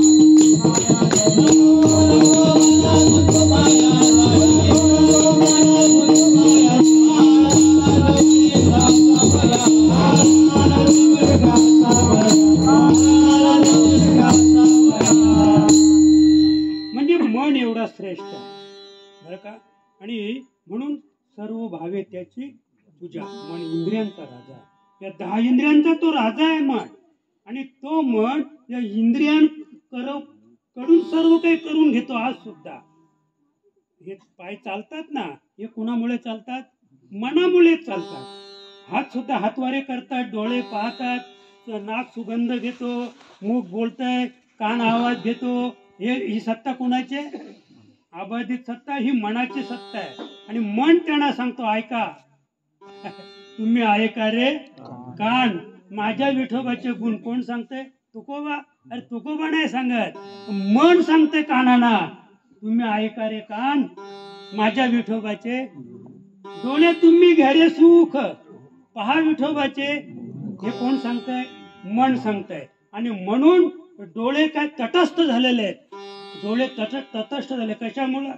म्हणजे मन एवढा श्रेष्ठ आहे. बरं का, आणि म्हणून सर्व भावे त्याची पूजा. मन इंद्रियांचा राजा, या 10 इंद्रियांचा तो राजा आहे मन. आणि तो मन या इंद्रियांकडून सर्व काही करून घेतो. आज सुद्धा हे पाय चालतात ना, हे कुणामुळे चालतात, मनामुळे चालतात. हात सुद्धा हातवारे करतात, डोळे पाहतात, नाक सुगंध घेतो, मुख बोलतय, कान आवाज घेतो. ही सत्ता कुणाची आहे, अबाधित सत्ता, ही मनाची सत्ता आहे. आणि मन त्यांना सांगतो ऐका, तुम्ही ऐका रे कान, माझ्या विठोबाचे गुण कोण सांगते, तुकोबा. अरे तुकोबा नाही सांगत, मन सांगते कानाना, तुम्ही ऐका रे कान माझ्या विठोबाचे. डोळे तुम्ही घ्या रे सुख, पहा विठोबाचे. हे कोण सांगतंय, मन सांगतंय. आणि म्हणून डोळे काय तटस्थ झालेले आहेत, डोळे तटस्थ झाले कशामुळं,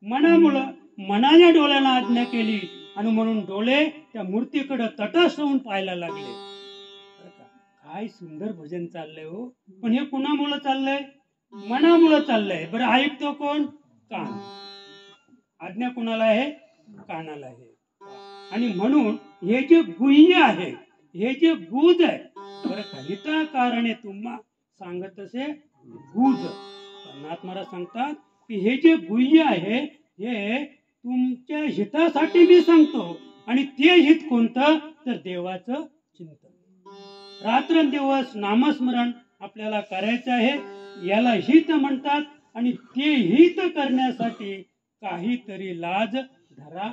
मनामुळं. मनाने डोळ्याला आज्ञा केली आणि म्हणून डोळे त्या मूर्तीकडे तटस्थ होऊन पाहायला लागले. काय सुंदर भजन चाललंय हो. पण हे कुणामुळं चाललंय, मनामुळं चाललंय. बरं ऐकतो कोण, कान. आज्ञा कुणाला आहे, कानाला आहे. आणि म्हणून हे जे गुह्य आहे, हे जे गुज आहे, बरं का, हिता कारणे तुम्हा सांगत असे गुज. नाथ महाराज सांगतात की हे जे गुह्य आहे हे तुमच्या हितासाठी मी सांगतो. आणि ते हित कोणतं, तर देवाचं चिंतन. रात्रंदिवस नामस्मरण आपल्याला करायचं आहे, याला हित म्हणतात. आणि ते हित करण्यासाठी काहीतरी लाज धरा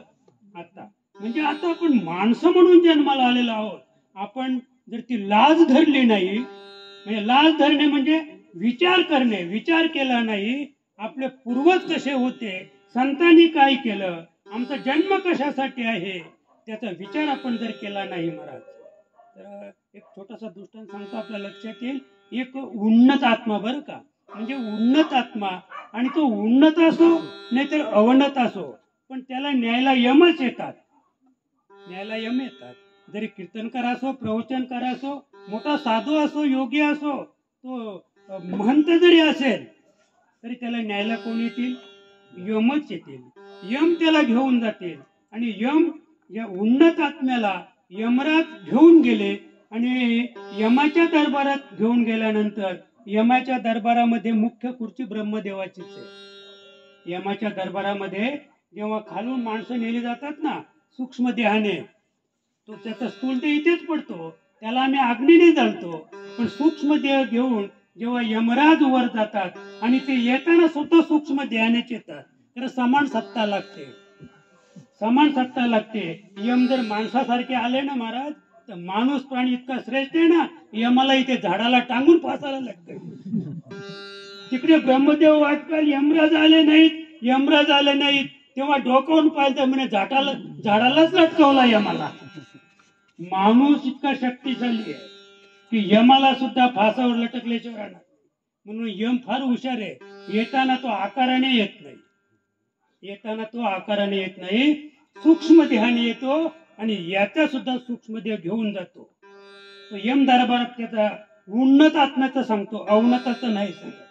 आता. म्हणजे आता आपण माणसं म्हणून जन्माला आलेलो आहोत. आपण जर ती लाज धरली नाही, म्हणजे लाज धरणे म्हणजे विचार करणे, विचार केला नाही आपले पूर्वज कसे होते, संतांनी काय केलं, आमचा जन्म कशासाठी आहे, त्याचा विचार आपण जर केला नाही महाराज, तर एक छोटासा दृष्टांत सांगतो आपल्या लक्षात येईल. एक उन्नत आत्मा, बरं का, म्हणजे उन्नत आत्मा, आणि तो उन्नत असो नाहीतर अवनत असो, पण त्याला न्यायला यमच येतात, न्यायला यम येतात. जरी कीर्तनकार असो, प्रवचनकार असो, मोठा साधू असो, योगी असो, तो महंत जरी असेल तरी त्याला न्यायला कोण येतील, यमच येतील. यम त्याला घेऊन जातील. आणि यम या उन्नत आत्म्याला यमराज घेऊन गेले. आणि यमाच्या दरबारात घेऊन गेल्यानंतर यमाच्या दरबारामध्ये मुख्य खुर्ची ब्रह्मदेवाचीच आहे. यमाच्या दरबारामध्ये जेव्हा खालून माणसं नेली जातात ना सूक्ष्म देहाने, तो त्याचा स्थूल देह इथेच पडतो, त्याला आम्ही अग्नीने जाळतो. पण सूक्ष्म देह घेऊन जेव्हा यमराज वर जातात आणि ते येताना सुद्धा सूक्ष्म देहानेच येतात, तर समान सत्ता लागते, समान सत्ता लागते. यम जर माणसासारखे आले ना महाराज, तर माणूस प्राणी इतका श्रेष्ठ आहे ना, यमाला इथे झाडाला टांगून फासायला लागते. तिकडे ब्रह्मदेव वाटपाल यमराज आले नाहीत, यमराज आले नाहीत, तेव्हा डोकावून पाहिलं तर म्हणे झाडालाच लटकवला यमाला. माणूस इतका शक्तिशाली आहे की यमाला सुद्धा फासावर लटकल्याशिवाय राहणार. म्हणून यम फार हुशार आहे. येताना तो आकाराने येत नाही, येताना तो आकाराने येत नाही, सूक्ष्म देहाने येतो. आणि याचा सुद्धा सूक्ष्म देह घेऊन जातो. तो यम दरबारात त्याचा उन्नत आत्म्याचं सांगतो, अवनताचं नाही सांगत.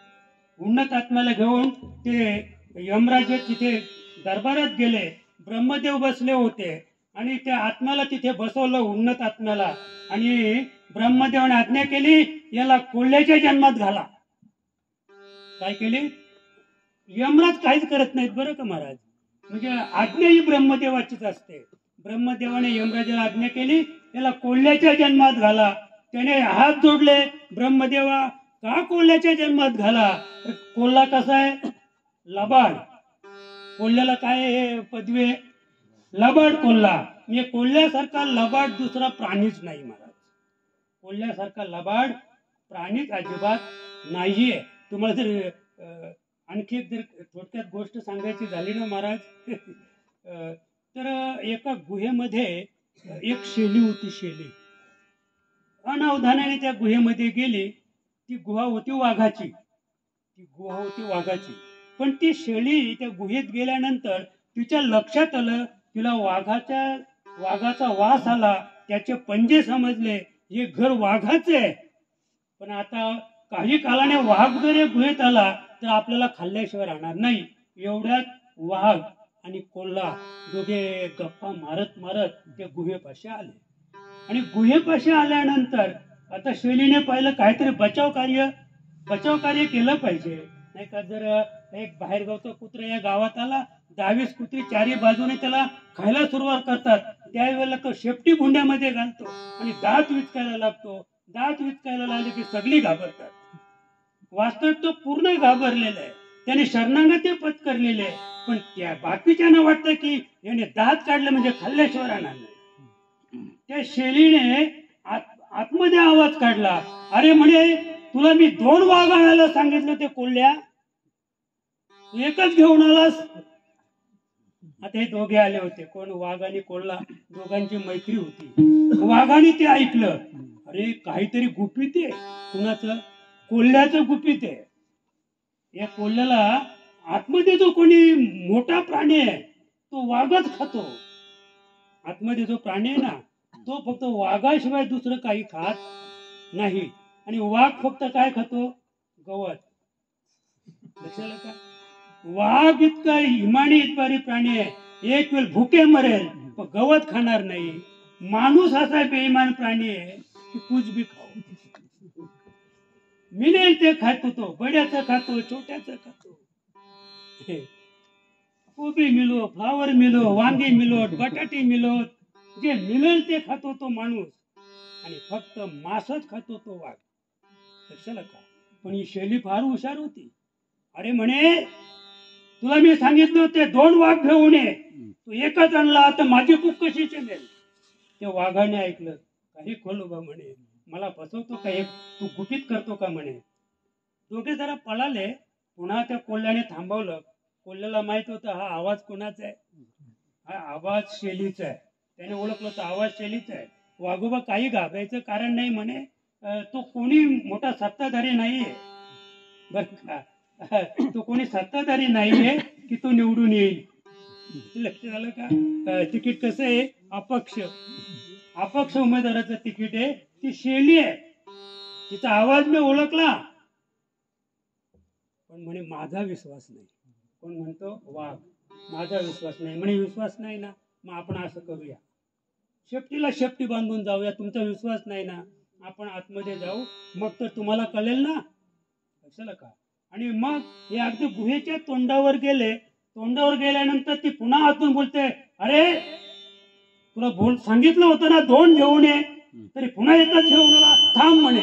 उन्नत आत्म्याला घेऊन ते यमराज तिथे दरबारात गेले. ब्रह्मदेव बसले होते आणि त्या आत्म्याला तिथे बसवलं, उन्नत आत्म्याला. आणि ब्रह्मदेवाने आज्ञा केली, याला कोल्ह्याच्या जन्मात घाला. काय केली? यमराज काहीच करत नाहीत बरं का महाराज. म्हणजे आज्ञा ही ब्रह्मदेवाचीच असते. ब्रह्मदेवाने यमराजाला आज्ञा केली, याला कोल्ह्याच्या जन्मात घाला. त्याने हात जोडले, ब्रह्मदेवा का कोल्ह्याच्या जन्मात घाला? कोल्हा कसा आहे? लबाड. कोल्ह्याला काय हे पदवी आहे? लबाड कोल्हा. म्हणजे कोल्ह्यासारखा लबाड दुसरा प्राणीच नाही महाराज. कोल्ह्यासारखा लबाड प्राणीच अजिबात नाहीये. तुम्हाला जर आणखी एक जर थोडक्यात गोष्ट सांगायची झाली ना महाराज, तर एका गुहेमध्ये एक शेळी होती. शेळी अनावधानाने त्या गुहेमध्ये गेली. ती गुहा होती वाघाची, ती गुहा होती वाघाची. पण ती शेळी त्या गुहेत गेल्यानंतर तिच्या लक्षात आलं, तिला वाघाचा वास आला, त्याचे पंजे समजले, हे घर वाघाचे आहे. पण आता काही कालाने वाघ जर या गुहेत आला तर आपल्याला खाल्ल्याशिवाय राहणार नाही. एवढ्यात वाघ आणि कोल्हा दोघे गप्पा मारत मारत त्या गुहेपाशी आले. आणि गुहेपाशी आल्यानंतर आता शेळीने पाहिलं काहीतरी बचाव कार्य केलं पाहिजे, नाही का. जर एक बाहेरगावचा कुत्रा या गावात आला, 10-20 कुत्री चारी बाजूने त्याला खायला सुरुवात करतात, त्यावेळेला तो शेपटी भुंड्यामध्ये घालतो आणि दात विचकायला लागतो. दात विचकायला लागले की सगळी घाबरतात. वास्तविक तो पूर्ण घाबरलेला आहे, त्याने शरणागती पत्करलेले आहे. पण त्या बाकीच्यांना वाटतं की याने दात काढले म्हणजे खाल्ल्याशिवाय राहणार नाही. त्या शेळीने आतमध्ये आवाज काढला, अरे म्हणे तुला मी 2 वाघ आणायला सांगितलं ते कोल्ह्या, तू एकच घेऊन आलास. आता हे दोघे आले होते, कोण? वाघ आणि कोल्हा, दोघांची मैत्री होती. वाघाने ते ऐकलं, अरे काहीतरी गुपित आहे. कुणाचं? कोल्ह्याचं गुपित आहे. या कोल्ह्याला आतमध्ये जो कोणी मोठा प्राणी आहे तो वाघच खातो. आतमध्ये जो प्राणी आहे ना तो फक्त वाघाशिवाय दुसरं काही खात नाही. आणि वाघ फक्त काय खातो? गवत. लक्षात आलं का? वाघ इतका इमानी इतबारी प्राणी आहे, एक वेळ भुके मरेल गवत खाणार नाही. माणूस असा बेईमान प्राणी आहे की कुछ भी खाओ. मिळेल ते खातो, तो बड्याचं खातो, छोट्याचं खातो. कोबी मिलो, फ्लावर मिलो, वांगी मिलो, बटाटे मिलो, जे मिळेल ते खातो तो माणूस. आणि फक्त मांसच खातो तो वाघ. लक्षात का? पण ही शेली फार हुशार होती. अरे म्हणे, तुला मी सांगितलं होते 2 वाघ घेऊन ये, तू एकच आणला तर माझी भूक कशी चेनेल. ते वाघाने ऐकलं. काही खोलो बा म्हणे, मला फसवतो का, एक तू गुपित करतो का म्हणे. दोघे जरा पळाले. पुन्हा त्या कोल्ह्याने थांबवलं. कोल्ह्याला माहित होतं हा आवाज कोणाचा आहे, हा आवाज शेलीचा आहे. त्याने ओळखलं तर आवाज शेलीचा आहे. वाघोबा काही घाबरायचं कारण नाही म्हणे, तो कोणी मोठा सत्ताधारी नाहीये बर का. तो कोणी सत्ताधारी नाहीये की तो निवडून येईल. लक्षात आलं का? तिकीट कसं आहे, अपक्ष उमेदवाराचं तिकीट आहे. ती शेली आहे, तिचा आवाज मी ओळखला. पण म्हणे माझा विश्वास नाही. कोण म्हणतो? वाघ. माझा विश्वास नाही म्हणे. विश्वास नाही ना, मग आपण असं करूया, शेपटीला शेपटी बांधून जाऊया. तुमचा विश्वास नाही ना, आपण आतमध्ये जाऊ, मग तर तुम्हाला कळेल ना. लक्षात का? आणि मग हे अगदी गुहेच्या तोंडावर गेले. तोंडावर गेल्यानंतर ती पुन्हा आतून बोलते, अरे तुला सांगितलं होतं ना 2 घेऊन ये, तरी पुन्हा एकच घेऊन आला, थांब म्हणे,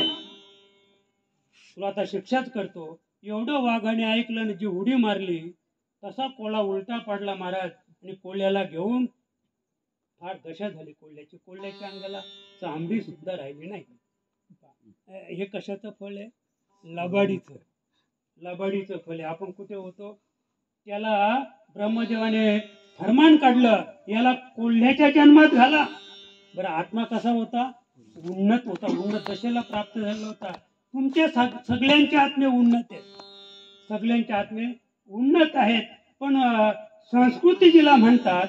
तुला आता शिक्षाच करतो. एवढं वाघाने ऐकलं आणि जी उडी मारली, तसा कोल्हा उलटा पडला महाराज. आणि कोल्ह्याला घेऊन फार दशा झाली कोल्ह्याची. कोल्ह्याच्या अंगाला चांबडी सुद्धा राहिली नाही. हे कशाचं फळ आहे? लबाडीचं फळ आहे. आपण कुठे होतो? त्याला ब्रह्मदेवाने फरमान काढलं, याला कोल्ह्याच्या जन्मात घाला. बरं, आत्मा कसा होता? उन्नत होता. उन्नत दशेला प्राप्त झाला होता. तुमच्या सगळ्यांचे आत्मे उन्नत आहेत, सगळ्यांचे आत्मे उन्नत आहेत. पण संस्कृती जिला म्हणतात,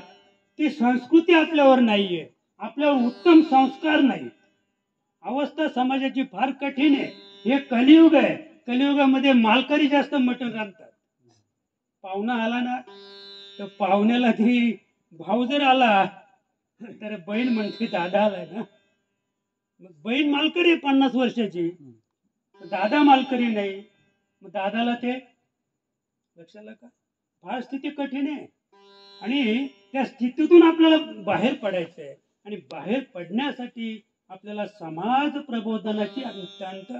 ती संस्कृती आपल्यावर नाहीये. आपल्यावर उत्तम संस्कार नाही. अवस्था समाजाची फार कठीण आहे. हे कलियुग आहे. कलियुगामध्ये मालकरी जास्त मटण रांधतात. पाहुणा आला ना, तर पाहुण्याला ती भाऊ जर आला तर बहीण म्हणते दादा आलाय ना. मग बहीण मालकरी आहे 50 वर्षाची, दादा मालकरी नाही. मग दादाला ते, लक्षात का? फार स्थिती कठीण आहे. आणि त्या स्थितीतून आपल्याला बाहेर पडायचं आहे. आणि बाहेर पडण्यासाठी आपल्याला समाज प्रबोधनाची अत्यंत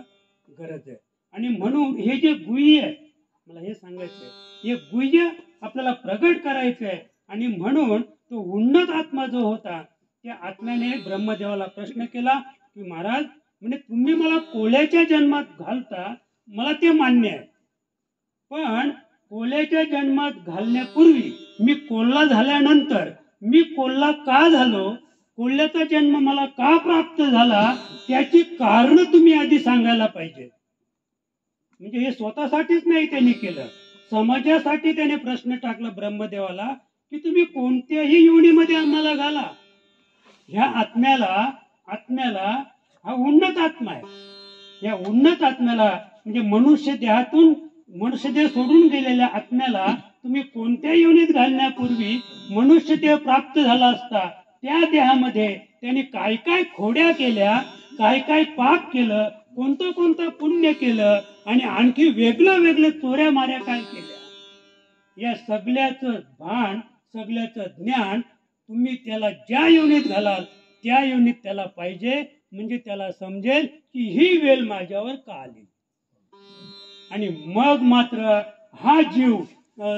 गरज आहे. आणि म्हणून हे जे गुह्य आहे, मला हे सांगायचं आहे, हे गुह्य आपल्याला प्रगट करायचं आहे. आणि म्हणून तो उन्नत आत्मा जो होता, त्या आत्म्याने ब्रह्मदेवाला प्रश्न केला की महाराज, म्हणजे तुम्ही मला कोल्ह्याच्या जन्मात घालता, मला ते मान्य आहे. पण कोल्ह्याच्या जन्मात घालण्यापूर्वी मी कोल्हा झाल्यानंतर मी कोल्हा का झालो, कोल्ह्याचा जन्म मला का प्राप्त झाला, त्याची कारण तुम्ही आधी सांगायला पाहिजे. म्हणजे हे स्वतःसाठीच नाही त्यांनी केलं, समाजासाठी त्याने प्रश्न टाकला ब्रह्मदेवाला की तुम्ही कोणत्याही योनीमध्ये आम्हाला घाला, ह्या आत्म्याला हा उन्नत आत्मा आहे. या उन्नत आत्म्याला म्हणजे मनुष्य देह सोडून गेलेल्या आत्म्याला तुम्ही कोणत्या योनीत घालण्यापूर्वी मनुष्य देह प्राप्त झाला असता, त्या देहामध्ये त्यांनी काय काय खोड्या केल्या, काय काय पाप केलं, कोणतं पुण्य केलं, आणि आणखी वेगळं चोऱ्या माऱ्या काय केल्या, या सगळ्याचं भान, सगळ्याचं ज्ञान तुम्ही त्याला ज्या योनीत घालाल त्या योनीत त्याला पाहिजे. म्हणजे त्याला समजेल की ही वेळ माझ्यावर का आली. आणि मग मात्र हा जीव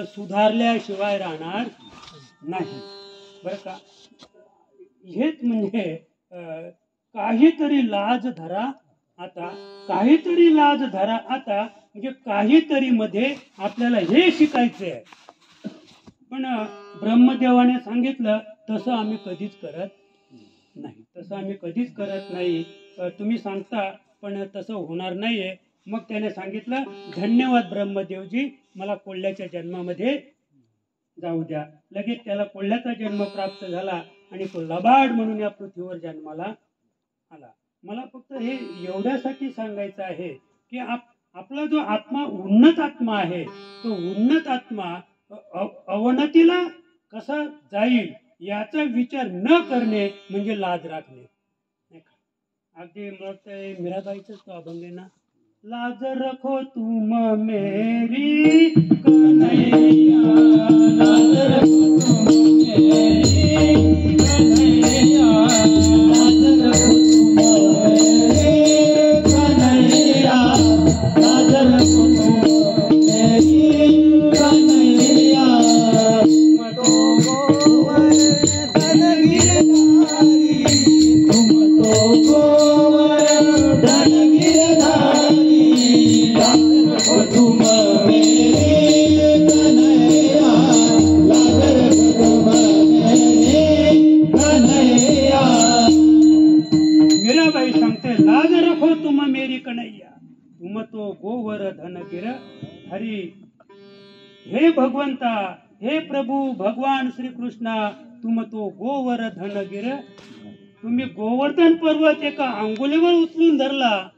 सुधारल्याशिवाय राहणार नाही. बरं का? हेच म्हणजे काहीतरी लाज धरा आता, काहीतरी लाज धरा आता, म्हणजे काहीतरी मध्ये आपल्याला हे शिकायचं आहे. पण ब्रह्मदेवाने सांगितलं तसं आम्ही कधीच करत नाही, तसं आम्ही कधीच करत नाही. तुम्ही सांगता पण तसं होणार नाहीये. मग त्याने सांगितलं, धन्यवाद ब्रह्मदेवजी, मला कोल्ह्याच्या जन्मामध्ये जाऊ द्या. लगेच त्याला कोल्ह्याचा जन्म प्राप्त झाला आणि तो लबाड म्हणून या पृथ्वीवर जन्माला आला. मला फक्त हे एवढ्यासाठी सांगायचं आहे की आपला जो आत्मा उन्नत आत्मा आहे, तो उन्नत आत्मा अवनतीला कसा जाईल याचा विचार न करणे म्हणजे लाज राखणे, नाही का? अगदी मला वाटतंय मीराबाईचंच तो अभंग आहे ना, लाज रखो तुम मेरी कन्हैया, लाज रखो तुम मेरी कन्हैया, लाज रखो तुम मेरी कन्हैया, लाज रखो तुम मेरी कन्हैया। तुम तो गोवर्धन गिरधारी, लाज रखो तुम मेरी कन्हैया, लाज रखो तुम मेरी कन्हैया। मीराबाई सांगते, लाज रखो तुम मेरी कन्हैया, तुम तो गोवर्धन गिर हरी। हे भगवंता, हे प्रभू भगवान श्री कृष्णा, तुम तो गोवर्धन गिर, तुम्ही गोवर्धन पर्वत एका अंगुलीवर उचलून धरला।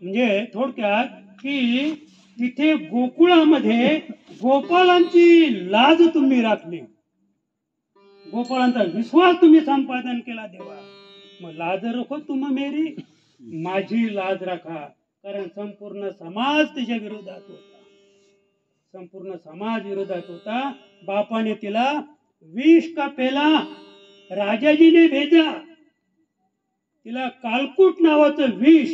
म्हणजे थोडक्यात की तिथे गोकुळामध्ये गोपालांची लाज तुम्ही राखली, गोपाळांचा विश्वास तुम्ही संपादन केला देवा। मग लाज रखो तुम मेरी, माझी लाज राखा, कारण संपूर्ण समाज तिच्या विरोधात होता, संपूर्ण समाज विरोधात होता। बापाने तिला विष का पेला राजाजीने भेजा, तिला कालकूट नावाचं विष,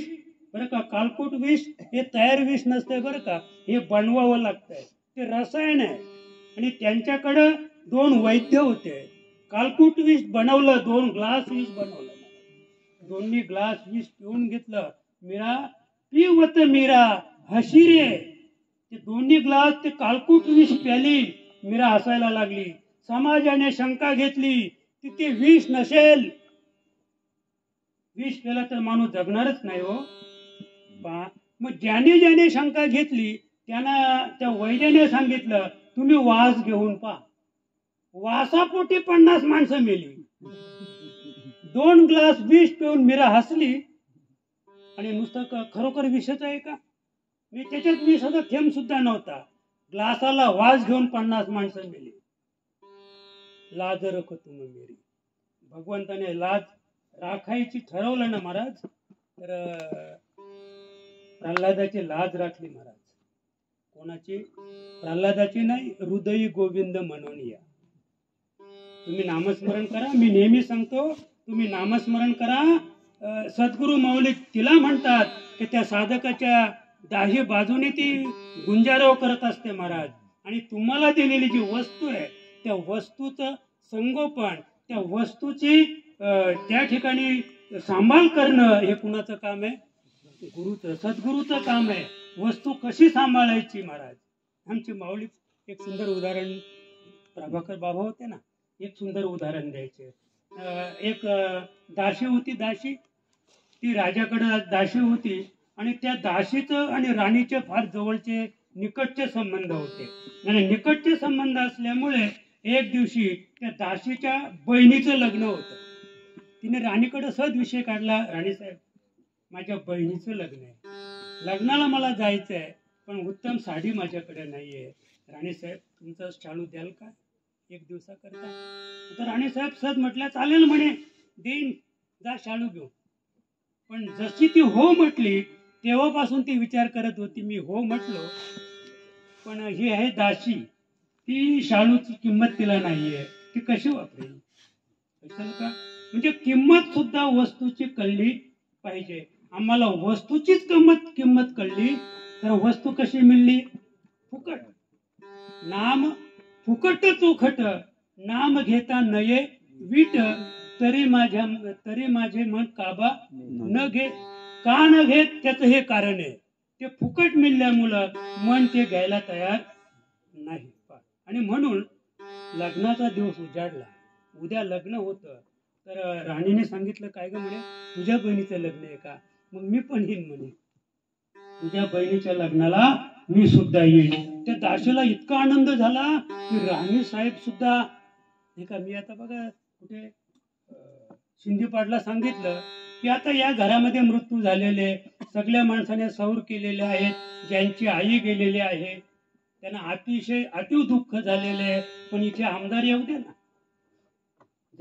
बरं का, कालकूट विष हे तयार विष नसतंय बरं का, हे बनवावं लागतंय, ते रसायन आहे। आणि त्यांच्याकडं 2 वैद्य होते, कालकूट विष बनवलं, 2 ग्लास विष बनवलं, 2 ग्लास विष पिऊन घेतलं। मीरा पिवत मीरा हशी रे, ते 2 ग्लास ते कालकूट विष प्याली, मीरा हसायला लागली। समाजाने शंका घेतली की ते विष नसेल, विष प्याला तर माणूस जगणारच नाही हो। मग ज्याने ज्याने शंका घेतली त्यांना त्या वैद्याने सांगितलं, तुम्ही वास घेऊन पहा। वासापोटी 50 माणसं मेली। 2 ग्लास विष पिऊन मीरा हसली, आणि नुसतं खरोखर विषच आहे का? मी त्याच्यात विषाचा थेंब सुद्धा नव्हता, ग्लासाला वास घेऊन 50 माणसं मेली। लाज रखो तुम मेरी, भगवंताने लाज राखायची ठरवलं ना महाराज, तर प्रल्हादाची लाज राखली महाराज। कोणाची? प्रल्हादाची नाही, हृदयी गोविंद म्हणून या। तुम्ही नामस्मरण करा, मी नेहमी सांगतो तुम्ही नामस्मरण करा। सद्गुरु माऊली तिला म्हणतात की त्या साधकाच्या दाही बाजूने ती गुंजारव करत असते महाराज, आणि तुम्हाला दिलेली जी वस्तू आहे त्या वस्तूचं संगोपन, त्या वस्तूची त्या ठिकाणी सांभाळ करणं हे कुणाचं काम आहे? गुरुचं, सद्गुरूचं काम आहे। वस्तू कशी सांभाळायची महाराज, आमची माऊली एक सुंदर उदाहरण, प्रभाकर बाबा होते ना, एक सुंदर उदाहरण द्यायचे। एक दासी होती, दासी ती राजाकडे दासी होती, आणि त्या दासीचं आणि राणीचे फार जवळचे निकटचे संबंध होते, आणि निकटचे संबंध असल्यामुळे एक दिवशी त्या दासीच्या बहिणीचं लग्न होतं। तिने राणीकडे सहज विषय काढला, राणीसाहेब माझ्या बहिणीचं लग्न आहे, लग्नाला मला जायचं आहे, पण उत्तम साडी माझ्याकडे नाही आहे, राणीसाहेब तुमचं शालू द्याल का 1 दिवसाकरता? तर राणीसाहेब सहज म्हटल्या, चालेल म्हणे, देईन, जा शालू घेऊन। पण जशी ती हो म्हटली तेव्हापासून ती विचार करत होती, मी हो म्हटलो पण ही आहे दासी, ती शालूची किंमत तिला नाहीये, ती कशी वापरेल? कशाला का? म्हणजे किंमत सुद्धा वस्तूची कळली पाहिजे। आम्हाला वस्तूचीच किंमत कळली तर वस्तू कशी मिळली? फुकट। नाम फुकट चोखट, नाम घेता नये वीट, तरी माझे मन काबा न घे, का न घेत त्याचं हे कारण आहे, ते फुकट मिळाल्यामुळं मन ते घ्यायला तयार नाही। आणि म्हणून लग्नाचा दिवस उजाडला, उद्या लग्न होतं, तर राणीने सांगितलं, काय ग म्हणे, तुझ्या बहिणीचं लग्न आहे का? मग मी पण येईन म्हणे, तुझ्या बहिणीच्या लग्नाला मी सुद्धा येईन। त्या दासीला इतका आनंद झाला की राणी साहेब सुद्धा, हे का, मी आता बघा कुठे शिंदीपाडला सांगितलं की आता या घरामध्ये मृत्यू झालेले सगळ्या माणसाने सौर केलेले आहेत, ज्यांची आई गेलेली आहे त्यांना अतिशय अतीव दुःख झालेले आहे, पण इथे आमदार येऊ दे ना,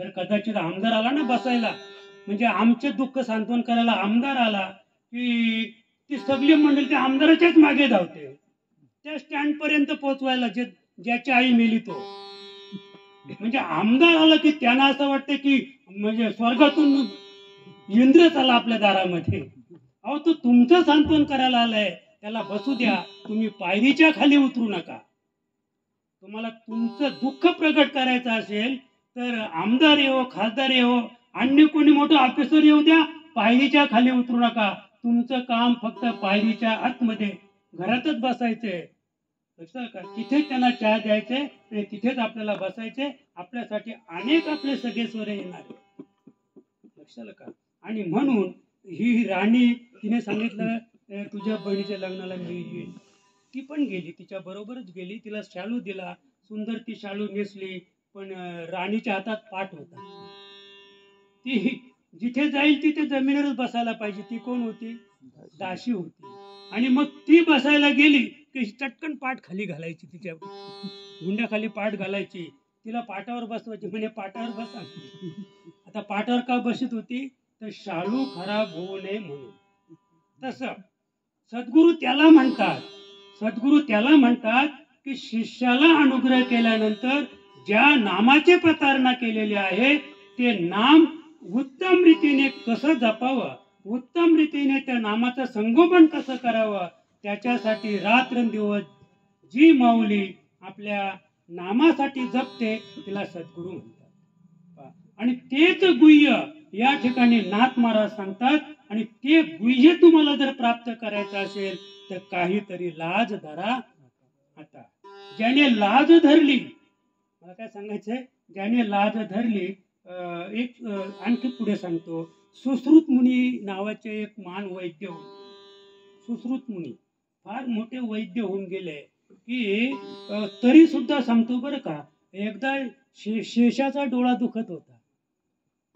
जर कदाचित आमदार आला ना बसायला, म्हणजे आमचे दुःख सांत्वन करायला आमदार आला की ती सगळी मंडळी त्या आमदाराच्याच मागे धावते, त्या स्टँड पर्यंत पोहोचवायला, ज्याची आई मेली तो. म्हणजे आमदार आला की त्यांना असं वाटतं की म्हणजे स्वर्गातून इंद्रच आला आपल्या दारामध्ये. अहो, तो तुमचं सांत्वन करायला आलाय, त्याला बसू द्या. तुम्ही पायरीच्या खाली उतरू नका. तुम्हाला तुमचं दुःख प्रकट करायचं असेल तर आमदार येवो, खासदार येवो, अन्य कोणी मोठं ऑफिसर येऊ द्या, पायरीच्या खाली उतरू नका. तुमचं काम फक्त पायरीच्या आतमध्ये घरातच बसायचंय. लक्षात का? तिथेच त्यांना चहा द्यायचे आणि तिथेच आपल्याला बसायचे. आपल्यासाठी अनेक आपले सगळे स्वर येणार. लक्षात का? आणि म्हणून ही राणी, तिने सांगितलं तुझ्या बहिणीच्या लग्नाला मी येईल. ती पण गेली, तिच्या बरोबरच गेली. तिला शालू दिला, सुंदर ती शालू नेसली. पण राणीच्या हातात पाठ होता. ती जिथे जाईल तिथे जमिनीवरच बसायला पाहिजे. ती कोण होती? दाशी होती. आणि मग ती बसायला गेली की चटकन पाठ खाली घालायची, तिच्या गुंड्याखाली पाठ घालायची, तिला पाटावर बसवायची. म्हणजे पाटावर बसा. आता पाटावर का बसत होती? तर शालू खराब होऊ नये म्हणून. तसं सद्गुरू त्याला म्हणतात, सद्गुरू त्याला म्हणतात की शिष्याला अनुग्रह केल्यानंतर ज्या नामाचे प्रतारणा केलेले आहे ते नाम उत्तम रीतीने कसं जपावं, उत्तम रीतीने त्या नामाचं संगोपन कसं करावं, त्याच्यासाठी रात्रंदिवस जी माऊली आपल्या नामासाठी जपते तिला सद्गुरू म्हणतात. आणि तेच गुह्य या ठिकाणी नाथ महाराज सांगतात. आणि ते गुह्य तुम्हाला जर प्राप्त करायचं असेल तर काहीतरी लाज धरा. आता ज्याने लाज धरली, मला काय सांगायचंय, ज्याने लाज धरली, एक आणखी पुढे सांगतो. सुश्रुत मुनी नावाचे एक मान वैद्य होते. सुश्रुत मुनी फार मोठे वैद्य होऊन गेले की तरी सुद्धा सांगतो बरं का, एकदा शेषाचा डोळा दुखत होता.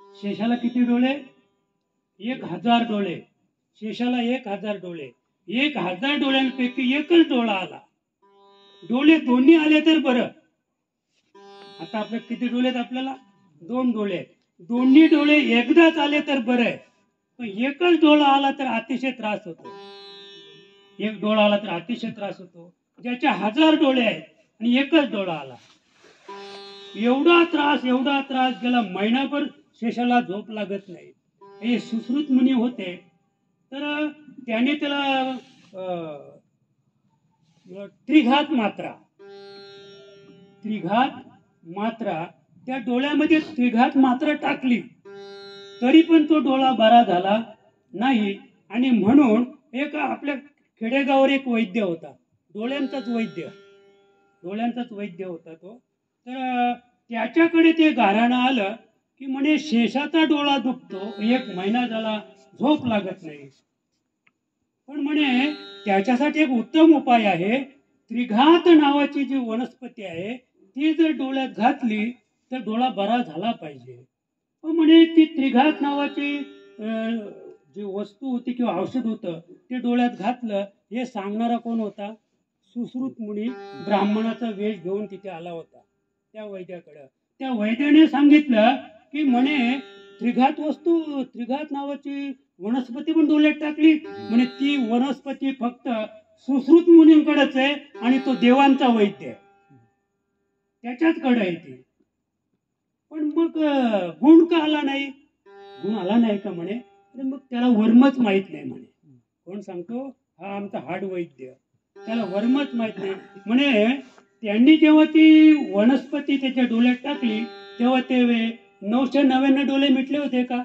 शेषाला किती डोळे? 1000 डोळे. शेषाला 1000 डोळे. 1000 डोळ्यांपैकी एकच डोळा आला. डोळे दोन्ही आले तर बरं. आता आपले किती डोळे आहेत? आपल्याला 2 डोळे. दोन्ही डोळे एकदाच आले तर बरं आहे. पण एकच डोळा आला तर अतिशय त्रास होतो. एक डोळा आला तर अतिशय त्रास होतो. ज्याचे 1000 डोळे आहेत आणि एकच डोळा आला, एवढा त्रास गेला. महिनाभर शेषाला झोप लागत नाही. हे सुश्रुत मुनी होते. तर त्याने त्याला त्रिघात मात्रा त्या डोळ्यामध्ये त्रिघात मात्रा टाकली तरी पण तो डोळा बरा झाला नाही. आणि म्हणून एक आपल्या खेडेगावावर एक वैद्य होता, डोळ्यांचाच वैद्य होता तो. तर त्याच्याकडे ते घराणं आलं की म्हणे शेषाचा डोळा दुखतो, 1 महिना झाला, झोप लागत नाही. पण म्हणे त्याच्यासाठी एक उत्तम उपाय आहे. त्रिघात नावाची जी वनस्पती आहे ती जर डोळ्यात घातली तर डोळा बरा झाला पाहिजे. पण म्हणे ती त्रिघात नावाची जी वस्तू होती किंवा औषध होतं ते डोळ्यात घातलं. हे सांगणारा कोण होता? सुश्रुत मुनी ब्राह्मणाचा वेश घेऊन तिथे आला होता त्या वैद्याकडं. त्या वैद्याने सांगितलं की म्हणे त्रिघात नावाची वनस्पती पण डोळ्यात टाकली. म्हणे ती वनस्पती फक्त सुश्रुत मुनींकडेच आहे आणि तो देवांचा वैद्य आहे, त्याच्याचकडे आहे ती. पण मग गुण का आला नाही? गुण आला नाही का? म्हणे मग त्याला वर्मच माहित नाही. म्हणे कोण सांगतो? हा आमचा हाड वैद्य, त्याला वर्मच माहित नाही. म्हणे त्यांनी जेव्हा ती वनस्पती त्याच्या डोळ्यात टाकली तेव्हा ते 999 डोळे मिटले होते का?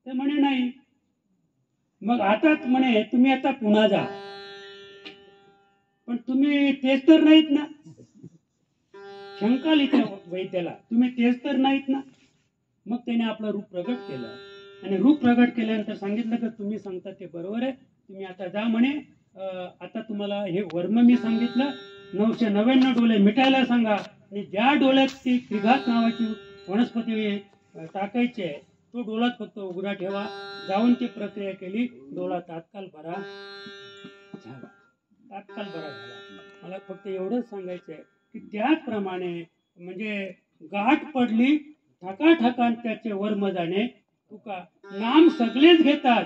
ते म्हणे नाही. मग आता म्हणे तुम्ही आता पुन्हा जा, पण तुम्ही तेच तर नाहीत ना. शंका लिहिते वैद्याला, तुम्ही तेच तर नाहीत ना. मग त्याने आपलं रूप प्रगट केलं आणि रूप प्रगट केल्यानंतर सांगितलं की तुम्ही सांगता ते बरोबर आहे, तुम्ही आता जा. म्हणे आता तुम्हाला हे वर्म मी सांगितलं, 999 डोळे मिटायला सांगा आणि ज्या डोळ्यात ती त्रिघात नावाची वनस्पती टाकायची आहे तो डोळा फक्त उघडा ठेवा. जाऊन ती प्रक्रिया केली, डोळा तात्काळ बरा झाला. मला फक्त एवढंच सांगायचं आहे की त्याचप्रमाणे म्हणजे गाठ पडली ठकाठकान त्याचे वर्म जाणे तुका. नाम सगळेच घेतात,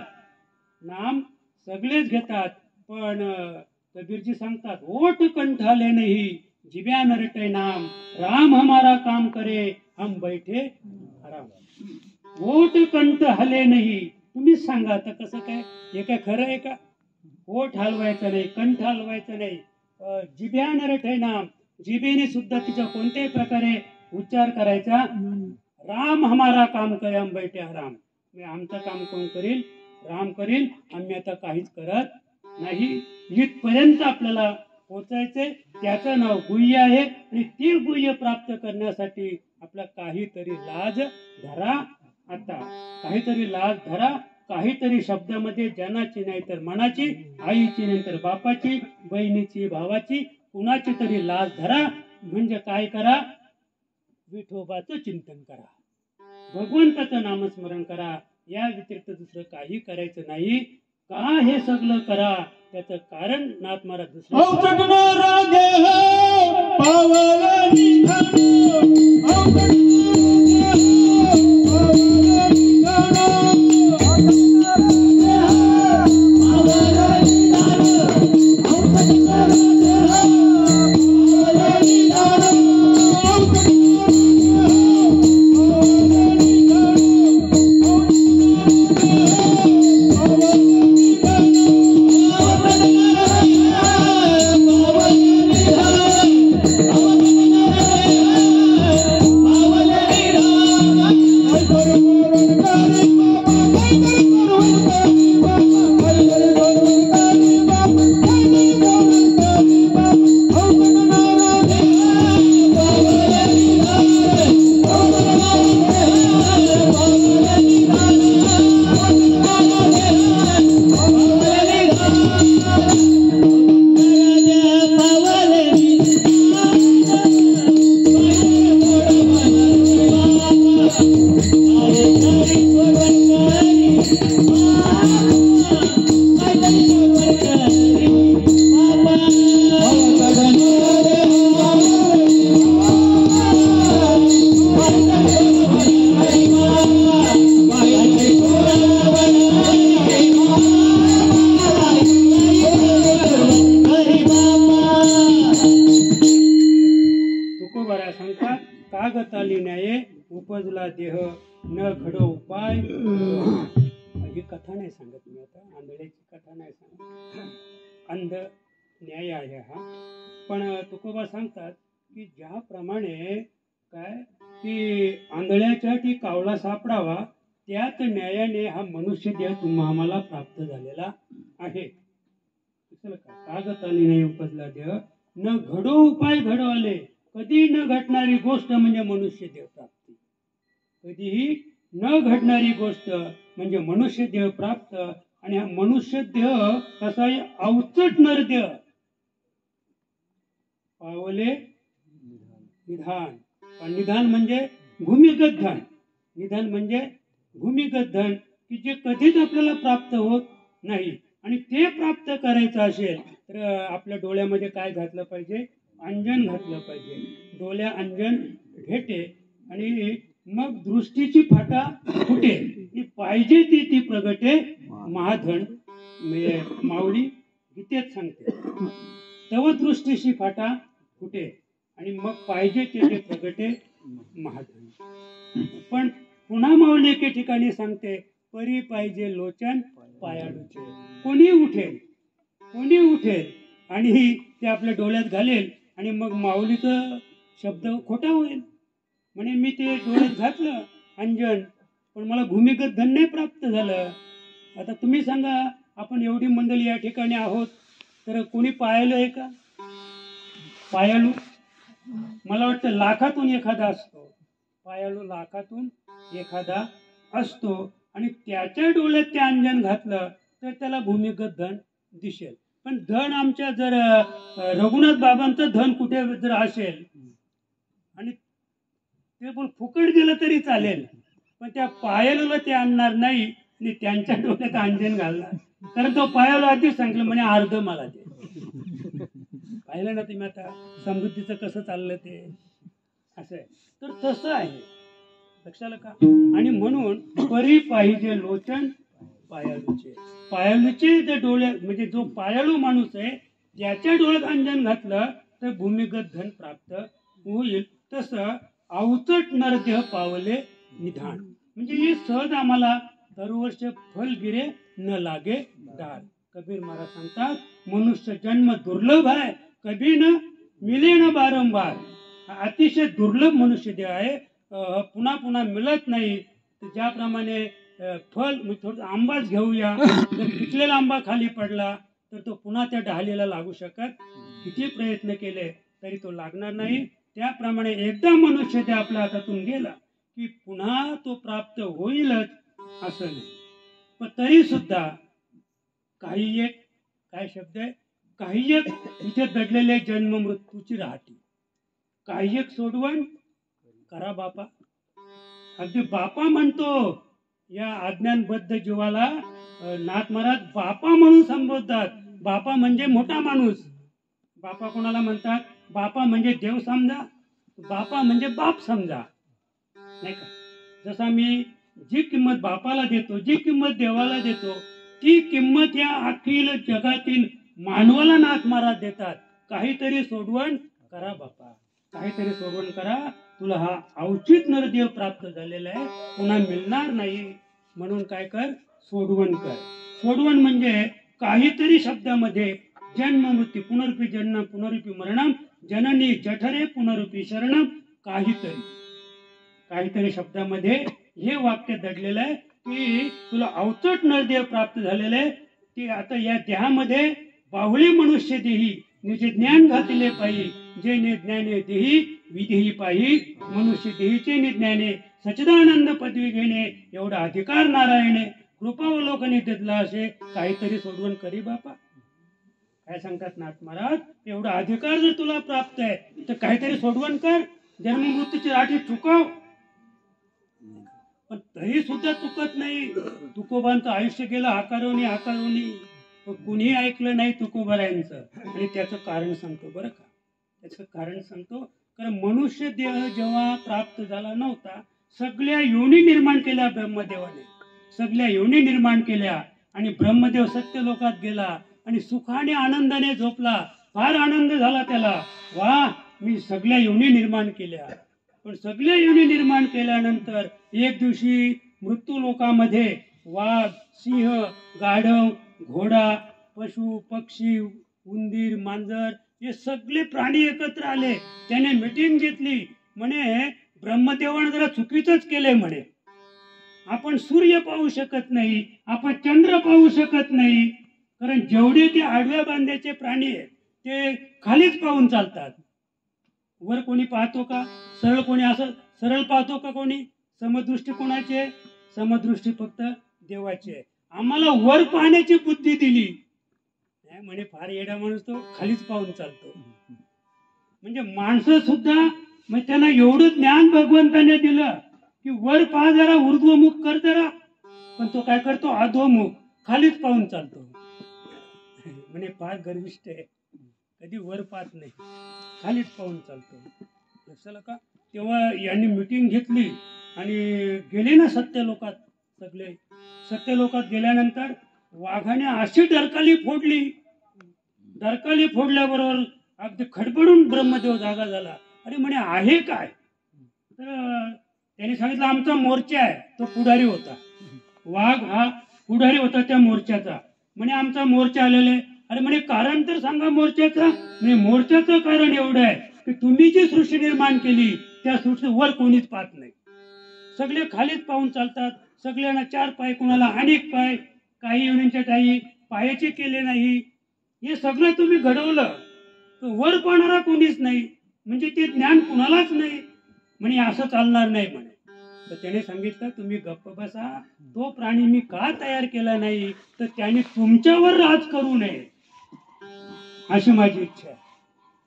नाम सगळेच घेतात, पण कबीरजी सांगतात ओठ कंठाले नाही जिब्या नरटे नाम, राम हमारा काम करे हम बैठे आराम. ओठ कंठ हले नाही. तुम्हीच सांगा आता कसं काय, हे काय खरं आहे का? ओठ हलवायचं नाही, कंठ हलवायचं नाही, जिब्या नरटे नाम, जिबेने सुद्धा तिच्या कोणत्याही प्रकारे उच्चार करायचा. राम हमारा काम करे हम बैठे आराम. मी आमचं काम कोण करील? राम करील, आम्ही आता काहीच करत नाही. इथपर्यंत आपल्याला पोचायचंय. त्याचं नाव गुह्य आहे आणि ते गुह्य प्राप्त करण्यासाठी आपला काहीतरी लाज धरा. आता काहीतरी लाज धरा, काहीतरी शब्दामध्ये जनाची नाही तर मनाची, आईची नाही तर बापाची, बहिणीची, भावाची, कुणाची तरी लाज धरा. म्हणजे काय करा? विठोबाचं चिंतन करा, भगवंताचं नामस्मरण करा. या व्यतिरिक्त दुसरं काही करायचं नाही. का हे सगळं करा? त्याचं कारण नाथ महाराज दुसरं उपजला देह न घडो उपाय. ही कथा नाही सांगत मी आता, आंधळ्याची कथा नाही सांगत, अंध न्याय आहे हा. पण तुकोबा सांगतात की ज्याप्रमाणे काय की आंधळ्याच्या ती कावळा सापडावा, त्याच न्यायाने हा मनुष्य देह तुम्हा आम्हाला प्राप्त झालेला आहे. कागताली नाही उपजला देह न घडो उपाय घडवाले. कधी न घडणारी गोष्ट म्हणजे मनुष्य देह प्राप्ती. कधीही न घडणारी गोष्ट म्हणजे मनुष्य देह प्राप्त. आणि हा मनुष्य देह कसा आहे? अवचट नरदेह. पावले निधान. निधान म्हणजे भूमिगत धन. निधान म्हणजे भूमिगत धन की जे कधीच आपल्याला प्राप्त होत नाही. आणि ते प्राप्त करायचं असेल तर आपल्या डोळ्यामध्ये काय घातलं पाहिजे? अंजन घातलं पाहिजे. डोळ्या अंजन भेटे आणि मग दृष्टीची फाटा फुटे. पाहिजे ती प्रगटे महाधन. माऊली गीतेत सांगते तव दृष्टीशी फाटा फुटे आणि मग पाहिजे ते प्रगटे महाधन. पण पुन्हा माऊली एके ठिकाणी सांगते परी पाहिजे लोचन पायाडूचे. कोणी उठेल, कोणी उठेल आणि ते आपल्या डोळ्यात घालेल आणि मग माऊलीचं शब्द खोटा होईल. म्हणे मी ते डोळ्यात घातलं अंजन, पण मला भूमिगत धन नाही प्राप्त झालं. आता तुम्ही सांगा, आपण एवढी मंडळी या ठिकाणी आहोत तर कोणी पायाळू आहे का? पायाळू मला वाटतं लाखातून एखादा असतो. पायाळू लाखातून एखादा असतो आणि त्याच्या डोळ्यात ते अंजन घातलं तर त्याला भूमिगत धन दिसेल. पण धन आमच्या जर रघुनाथ बाबांचं धन कुठे जर असेल आणि ते पण फुकट गेलं तरी चालेल, पण त्या पायाला ते आणणार नाही आणि त्यांच्या डोक्यात अंजन घालणार. कारण तो पायाला आधीच सांगितलं म्हणे अर्ध मला ते. पाहिलं ना तुम्ही आता समृद्धीचं कसं चाललं ते. असं आहे. तर तसं आहे, लक्षाला का. आणि म्हणून परी पाहिजे लोचन पायाळूचे. पायाळूचे जे डोळे, म्हणजे जो पायाळू माणूस आहे त्याच्या डोळ्यात अंजन घातलं तर भूमिगत धन प्राप्त होईल. तसं अवचट नरदेह पावले निधान, म्हणजे हे सहज आम्हाला दरवर्ष फल गिरे न लागे डाळ. कबीर महाराज सांगतात मनुष्य जन्म दुर्लभ आहे, कभी न मिले न बारंबार. हा अतिशय दुर्लभ मनुष्य देह आहे, पुन्हा पुन्हा मिळत नाही. तर ज्याप्रमाणे फल, थोडं आंबाच घेऊया, जर पिकलेला आंबा खाली पडला तर तो पुन्हा त्या डहालीला लागू शकत, किती प्रयत्न केले तरी तो लागणार नाही. त्याप्रमाणे एकदा मनुष्य ते आपल्या हातातून गेला की पुन्हा तो प्राप्त होईलच असं नाही. पण तरी सुद्धा काही एक, काय शब्द आहे, काही एक इथे दडलेले जन्म मृत्यूची राहते, काही एक सोडवण करा बापा. अगदी बापा म्हणतो या अज्ञानबद्ध जीवाला नाथ महाराज बापा म्हणून संबोधतात. बापा म्हणजे मोठा माणूस. बापा कोणाला म्हणतात? बापा म्हणजे देव समजा, बापा म्हणजे बाप समजा, नाही का. जसा मी जी किंमत बापाला देतो, जी किंमत देवाला देतो, ती किंमत या अखिल जगातील मानवाला नाथ महाराज देतात. काहीतरी सोडवण करा बापा, काहीतरी सोडवण करा, तुला हा अवचित नरदेव प्राप्त झालेला आहे, पुन्हा मिळणार नाही. म्हणून काय कर, सोडवण कर. सोडवण म्हणजे काहीतरी शब्दामध्ये जन्म मृत्यू, पुनरुपी जन्म पुनरुपी मरणम, जननी जठरे पुनरुपी शरणम, काहीतरी काहीतरी शब्दामध्ये हे वाक्य दडलेलं आहे की तुला अवचट नरदेव प्राप्त झालेलं आहे. की आता या देहामध्ये बाहुली मनुष्य देही निजे ज्ञान घातले पायी, जे ज्ञाने देही विधेही पायी, मनुष्य देहीचे निज्ञाने सच्चिदानंद पदवी घेणे, एवढा अधिकार नारायणे कृपावलोकने देतला असे. काहीतरी सोडवण करी बापा. काय सांगतात नाथ महाराज, एवढा अधिकार जर तुला प्राप्त आहे तर काहीतरी सोडवण कर, जन्म मृत्यूची राठी चुकव. पण तरी सुद्धा चुकत नाही. तुकोबांचं आयुष्य गेलं आकारोनी आकारोनी, कुणी ऐकलं नाही तुकोबारायांचं. आणि त्याचं कारण सांगतो बरं का, त्याचं कारण सांगतो. कारण मनुष्य देह जेव्हा प्राप्त झाला नव्हता, सगळ्या योनी निर्माण केल्या ब्रह्मदेवाने, सगळ्या योनी निर्माण केल्या. आणि ब्रह्मदेव सत्य लोकात गेला आणि सुखाने आनंदाने झोपला. फार आनंद झाला त्याला, वा मी सगळ्या योनी निर्माण केल्या. पण सगळ्या योनी निर्माण केल्यानंतर एक दिवशी मृत्यू लोकामध्ये वाघ, सिंह, गाढव, घोडा, पशु, पक्षी, उंदीर, मांजर हे सगळे प्राणी एकत्र आले. त्याने मीटिंग घेतली. म्हणे ब्रह्मदेवाने जरा चुकीचंच केलंय म्हणे. आपण सूर्य पाहू शकत नाही, आपण चंद्र पाहू शकत नाही, कारण जेवढे ते आडव्या बांध्याचे प्राणी आहेत ते खालीच पाहून चालतात. वर कोणी पाहतो का? सरळ कोणी असं सरळ पाहतो का? कोणी समदृष्टी कोणाची? समदृष्टी फक्त देवाची आहे. आम्हाला वर पाहण्याची बुद्धी दिली म्हणे. फार येडा माणूस तो, खालीच पाहून चालतो. म्हणजे माणसं सुद्धा, म्हणजे त्यांना एवढं ज्ञान भगवंताने दिलं की वर पहा जरा, ऊर्ध्वमुख कर जरा, पण तो काय करतो? अधोमुख, खालीच पाहून चालतो. म्हणे फार गर्विष्ठ आहे, कधी वर पाहत नाही, खालीच पाहून चालतो. लक्षाला का. तेव्हा यांनी मीटिंग घेतली आणि गेले ना सत्य लोकात. सगळे सत्य लोकात गेल्यानंतर वाघाने अशी डरकाली फोडली. डरकाली फोडल्याबरोबर अगदी खडबडून ब्रह्मदेव जागा झाला. अरे म्हणे आहे काय? तर त्यांनी सांगितलं आमचा मोर्चा आहे. तो पुढारी होता, वाघ हा पुढारी होता त्या मोर्चाचा. म्हणे आमचा मोर्चा आलेला. अरे म्हणे कारण तर सांगा मोर्चाचं. म्हणजे मोर्चाचं कारण एवढं आहे की तुम्ही जी सृष्टी निर्माण केली त्या सृष्टीवर कोणीच पाहत नाही, सगळे खालीच पाहून चालतात. सगळ्यांना 4 पाय, कोणाला अनेक पाय, काही योनींच्या काही पायाचे केले नाही. हे सगळं तुम्ही घडवलं, वर पाहणारा कोणीच नाही, म्हणजे ते ज्ञान कुणालाच नाही. म्हणे असं चालणार नाही म्हणे. तर त्याने सांगितलं तुम्ही गप्प बसा. तो प्राणी मी का तयार केला नाही तर त्याने तुमच्यावर राज करू नये अशी माझी इच्छा आहे.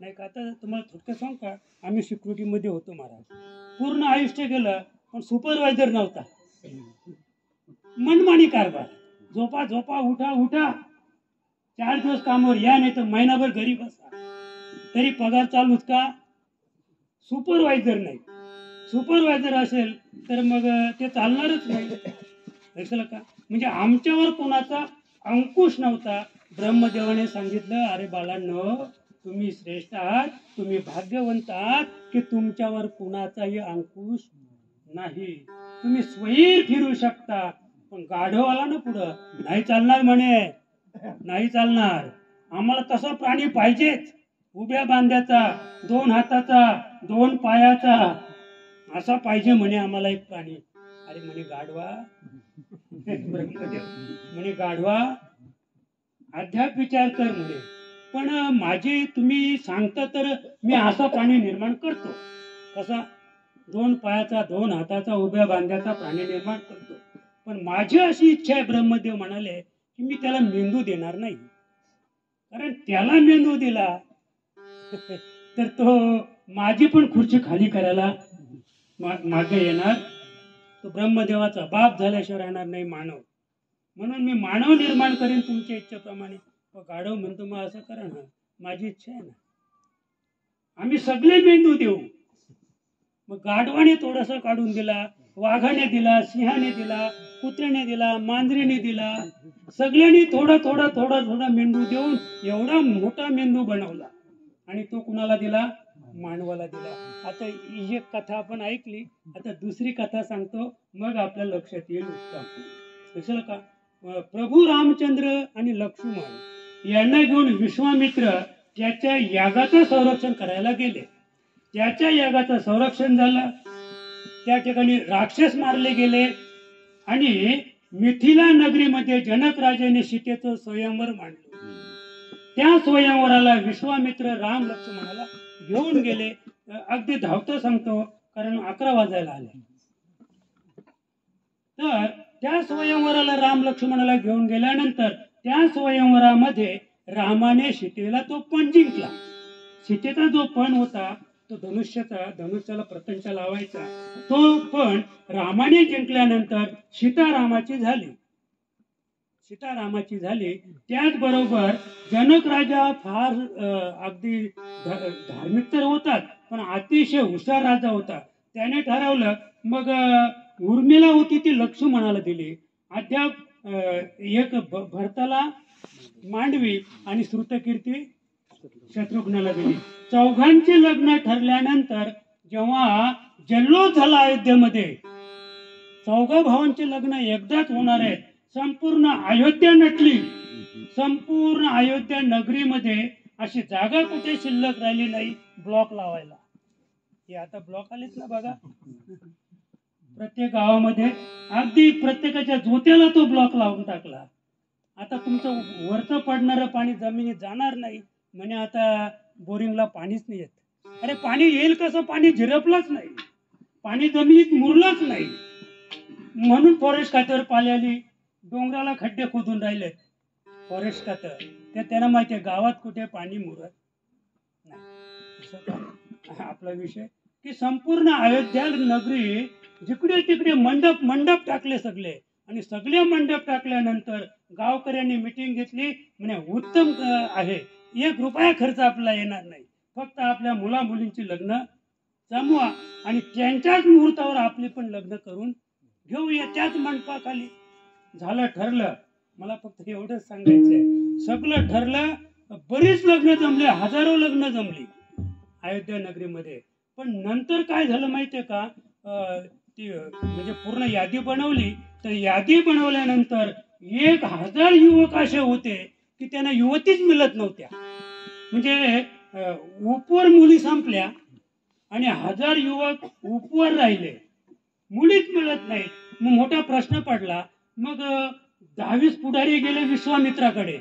नाही का. आता तुम्हाला थोडक्यात सांग का, आम्ही सिक्युरिटीमध्ये होतो महाराज. पूर्ण आयुष्य गेलं पण सुपरवायझर नव्हता. मनमानी कारभार, झोपा झोपा, उठा उठा, 4 दिवस कामावर या, नाही तर महिनाभर घरी बसा, तरी पगार चालूच का? सुपरवायझर नाही. सुपरवायझर असेल तर मग ते चालणारच नाही. ऐकलं का? म्हणजे आमच्यावर कोणाचा अंकुश नव्हता. ब्रह्मदेवाने सांगितलं, अरे बाळांनो, तुम्ही श्रेष्ठ आहात, तुम्ही भाग्यवंत आहात की तुमच्यावर कुणाचाही अंकुश नाही. तुम्ही स्वैर फिरू शकता, पण गाढव आला ना पुढं, नाही चालणार म्हणे, नाही चालणार. आम्हाला तसा प्राणी पाहिजेच, उभ्या बांध्याचा, 2 हाताचा, 2 पायाचा, असा पाहिजे म्हणे आम्हाला एक प्राणी. अरे म्हणे गाढवा, ब्रह्मदेव म्हणे गाढवा, अध्याप विचार कर म्हणे, पण माझी तुम्ही सांगता तर मी असा प्राणी निर्माण करतो. कसा? 2 पायाचा, 2 हाताचा, उभ्या बांध्याचा प्राणी निर्माण करतो. पण माझी अशी इच्छा आहे, ब्रह्मदेव म्हणाले, की मी त्याला मेंदू देणार नाही. कारण त्याला मेंदू दिला तर तो माझी पण खुर्ची खाली करायला मागे येणार. तो ब्रह्मदेवाचा बाप झाल्याशिवाय राहणार नाही मानव. म्हणून मी मानव निर्माण करेन तुमच्या इच्छेप्रमाणे. गाढव म्हणतो, मग असं करा ना, माझी इच्छा आहे ना, आम्ही सगळे मेंदू देऊ. मग गाढवाने थोडस काढून दिला, वाघाने दिला, सिंहाने दिला, कुत्र्याने दिला, मांजरीने दिला, सगळ्यांनी थोडा थोडा थोडा थोडा मेंदू देऊन एवढा मोठा मेंदू बनवला. आणि तो कुणाला दिला? मानवाला दिला. आता ही एक कथा आपण ऐकली, आता दुसरी कथा सांगतो, मग आपल्या लक्षात येईल उत्तम. कशाला का? प्रभू रामचंद्र आणि लक्ष्मण यांना घेऊन विश्वामित्र त्याच्या यागाचं संरक्षण करायला गेले. त्याच्या यागाचं संरक्षण झालं, त्या ठिकाणी राक्षस मारले गेले आणि मिथिला नगरीमध्ये जनक राजाने सीतेचं स्वयंवर मांडलं. त्या स्वयंवराला विश्वामित्र राम लक्ष्मणाला घेऊन गेले. अगदी धावतं सांगतो, कारण 11 वाजायला आले. तर त्या स्वयंवराला राम लक्ष्मणाला घेऊन गेल्यानंतर त्या स्वयंवरामध्ये रामाने सीतेला तो पण जिंकला. सीतेचा जो पण होता तो धनुष्याला प्रत्यंचा लावायचा, तो पण रामाने जिंकल्यानंतर सीतारामाची झाली. त्याचबरोबर जनक राजा फार अगदी धार्मिक तर होताच, पण अतिशय हुशार राजा होता. त्याने ठरवलं, मग उर्मिला होती ती लक्ष्मणाला दिली, अद्याप एक भरताला मांडवी आणि श्रुतकीर्ती शत्रुघ्नाला दिली. चौघांचे लग्न ठरल्यानंतर जेव्हा जल्लोष झाला अयोध्येमध्ये, 4 भावांचे लग्न एकदाच होणार आहेत. संपूर्ण अयोध्या नटली. संपूर्ण अयोध्या नगरीमध्ये अशी जागा कुठे शिल्लक राहिली नाही ब्लॉक लावायला. हे आता ब्लॉक आलेच ना बघा, प्रत्येक गावामध्ये अगदी प्रत्येकाच्या जोत्याला तो ब्लॉक लावून टाकला. आता तुमचं वरचं पडणारं पाणी जमिनीत जाणार नाही म्हणे, आता बोरिंगला पाणीच नाही येत. अरे पाणी येईल कसं? पाणी झिरपलंच नाही, पाणी जमिनीत मुरलंच नाही. म्हणून फॉरेस्ट खात्यावर पाली आली, डोंगराला खड्डे खोदून राहिले फॉरेस्ट खातं. ते त्यांना माहिती आहे गावात कुठे पाणी मुरत नाही. आपला विषय की संपूर्ण अयोध्या नगरी जिकडे तिकडे मंडप टाकले सगळे, आणि सगळे मंडप टाकल्यानंतर गावकऱ्यांनी मिटिंग घेतली. म्हणे उत्तम आहे, 1 रुपया खर्च आपला येणार नाही, फक्त आपल्या मुला मुलींची लग्न जमवा आणि त्यांच्याच मुहूर्तावर आपली पण लग्न करून घेऊया त्याच मंडपाखाली. झालं, ठरलं. मला फक्त एवढंच सांगायचंय, सगळं ठरलं. बरीच लग्न जमले, हजारो लग्न जमली अयोध्या नगरीमध्ये. पण नंतर काय झालं माहितीये का? ती म्हणजे पूर्ण यादी बनवली, तर यादी बनवल्यानंतर 1000 युवक असे होते की त्यांना युवतीच मिळत नव्हत्या. म्हणजे उपवर मुली संपल्या आणि 1000 युवक उपवर राहिले, मुलीच मिळत नाही. मग मोठा प्रश्न पडला. मग 10-20 पुढारी गेले विश्वामित्राकडे,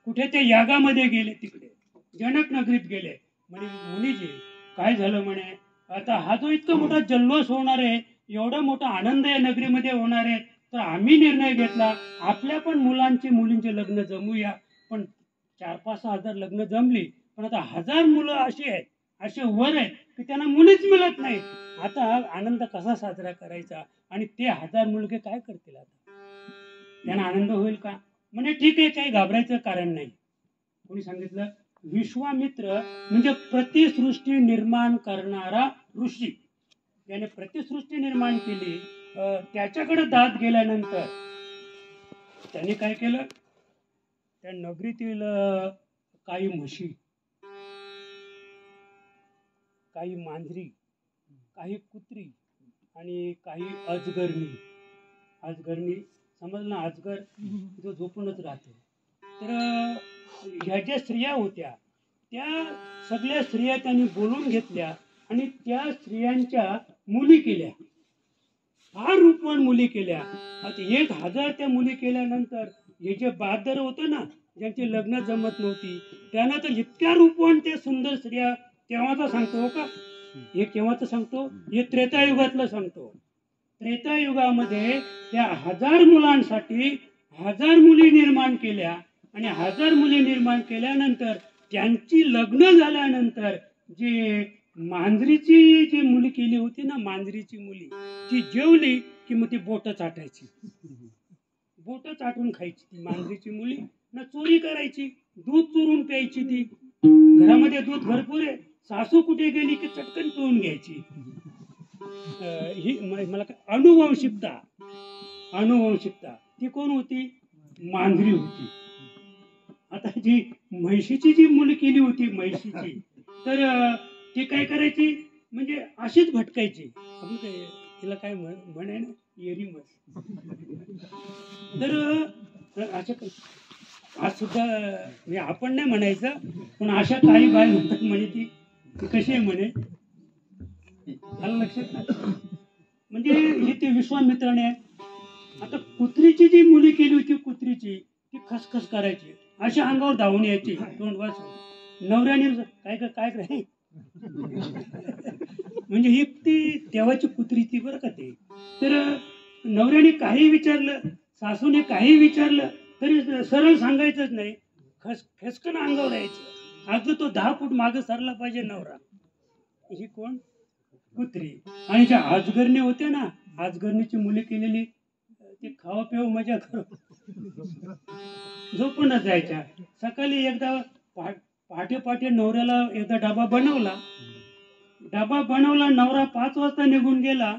कुठे ते यागामध्ये गेले, तिकडे जनक नगरीत गेले. म्हणे मुनीजी काय झालं म्हणे, आता हा जो इतका मोठा जल्लोष होणार आहे, एवढा मोठा आनंद या नगरीमध्ये होणार आहे, तर आम्ही निर्णय घेतला आपल्या पण मुलींचे लग्न जमूया. पण 4-5 हजार लग्न जमली, पण आता 1000 मुलं अशी आहेत, असे वर आहेत की त्यांना मुलीच मिळत नाही. आता आनंद कसा साजरा करायचा? आणि ते 1000 मुलगे काय करतील? आता त्यांना आनंद होईल का? म्हणजे ठीक आहे, काही घाबरायचं कारण नाही. कोणी सांगितलं विश्वामित्र म्हणजे प्रतिसृष्टी निर्माण करणारा ऋषी. त्याने प्रतिसृष्टी निर्माण केली. त्याच्याकडे दात गेल्यानंतर त्याने काय केलं, त्या नगरीतील काही म्हशी, काही मांजरी, काही कुत्री आणि काही अजगरणी समजलं ना, अजगर जो झोपूनच राहतो. तर ह्या ज्या स्त्रिया होत्या त्या सगळ्या स्त्रिया त्यांनी बोलून घेतल्या आणि त्या स्त्रियांच्या मुली केल्या, फार रूपवान मुली केल्या. आता 1000 त्या मुली केल्यानंतर हे जे बादर होतं ना, ज्यांची लग्न जमत नव्हती, त्यांना तर इतक्या रूपवान त्या सुंदर स्त्रिया. तेव्हाचा सांगतो का, हे केव्हाचं सांगतो, हे त्रेतायुगातलं सांगतो. त्रेतायुगामध्ये त्या 1000 मुलांसाठी 1000 मुली निर्माण केल्या आणि 1000 मुली निर्माण केल्यानंतर त्यांची लग्न झाल्यानंतर जे मांजरीची जी मुली केली होती ना, मांजरीची मुली ती जेवली की मग ती बोट चाटायची, बोट चाटून खायची. ती मांजरीची मुली ना चोरी करायची, दूध चोरून प्यायची. ती घरामध्ये दूध भरपूर आहे, सासू कुठे गेली की चटकन पिऊन घ्यायची. ही मला अनुवंशिकता ती कोण होती, मांजरी होती. आता जी म्हैशीची जी मुली केली होती म्हैशीची, तर ती काय करायची म्हणजे अशीच भटकायची. आपण काय तिला काय म्हणे ना, येरी मस. तर अशा आज सुद्धा म्हणजे आपण नाही म्हणायचं, पण अशा काही बाय म्हणतात म्हणजे ती कशी आहे म्हणे, आलं लक्षात नाही. म्हणजे हे ते विश्वामित्राने आता कुत्रीची जी मुली केली होती, कुत्रीची ती खसखस करायची, अशा अंगावर धावून यायची, तोंड वाचून. नवऱ्याने काय काय म्हणजे ही ती देवाची कुत्री ती बरं का ते. तर नवऱ्याने काही विचारलं, सासूने काही विचारलं तरी सरळ सांगायचंच नाही, खेचकन अंगावर यायचं. अगदी तो 10 फूट मागे सरला पाहिजे नवरा. ही कोण, कुत्री. आणि ज्या अजगरणी होत्या ना, अजगरणीची मुली केलेली, ते खावा पिव मजा करू झोपूनच जायच्या. सकाळी एकदा पहाटे नवऱ्याला एकदा डबा बनवला, नवरा 5 वाजता निघून गेला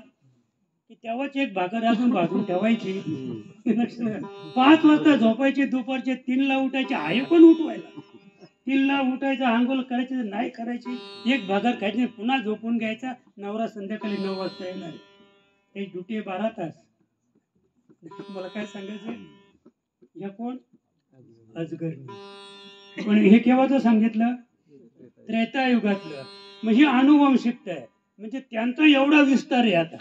की तेव्हाच एक भाकर अजून भाजून ठेवायची. 5 वाजता झोपायचे, दुपारचे 3ला उठायचे, आई पण उठवायला. 3ला उठायचं, आंघोळ करायची, नाही करायची, एक भाकर खायची, पुन्हा झोपून घ्यायचा. नवरा संध्याकाळी 9 वाजता येणार. एक ड्युटी 12 तास. मला काय सांगायचं, या कोण, अजगरणी. पण हे केव्हाचं सांगितलं, त्रेतायुगातलं. मग ही अनुवंशिकता आहे. म्हणजे त्यांचा एवढा विस्तार आहे.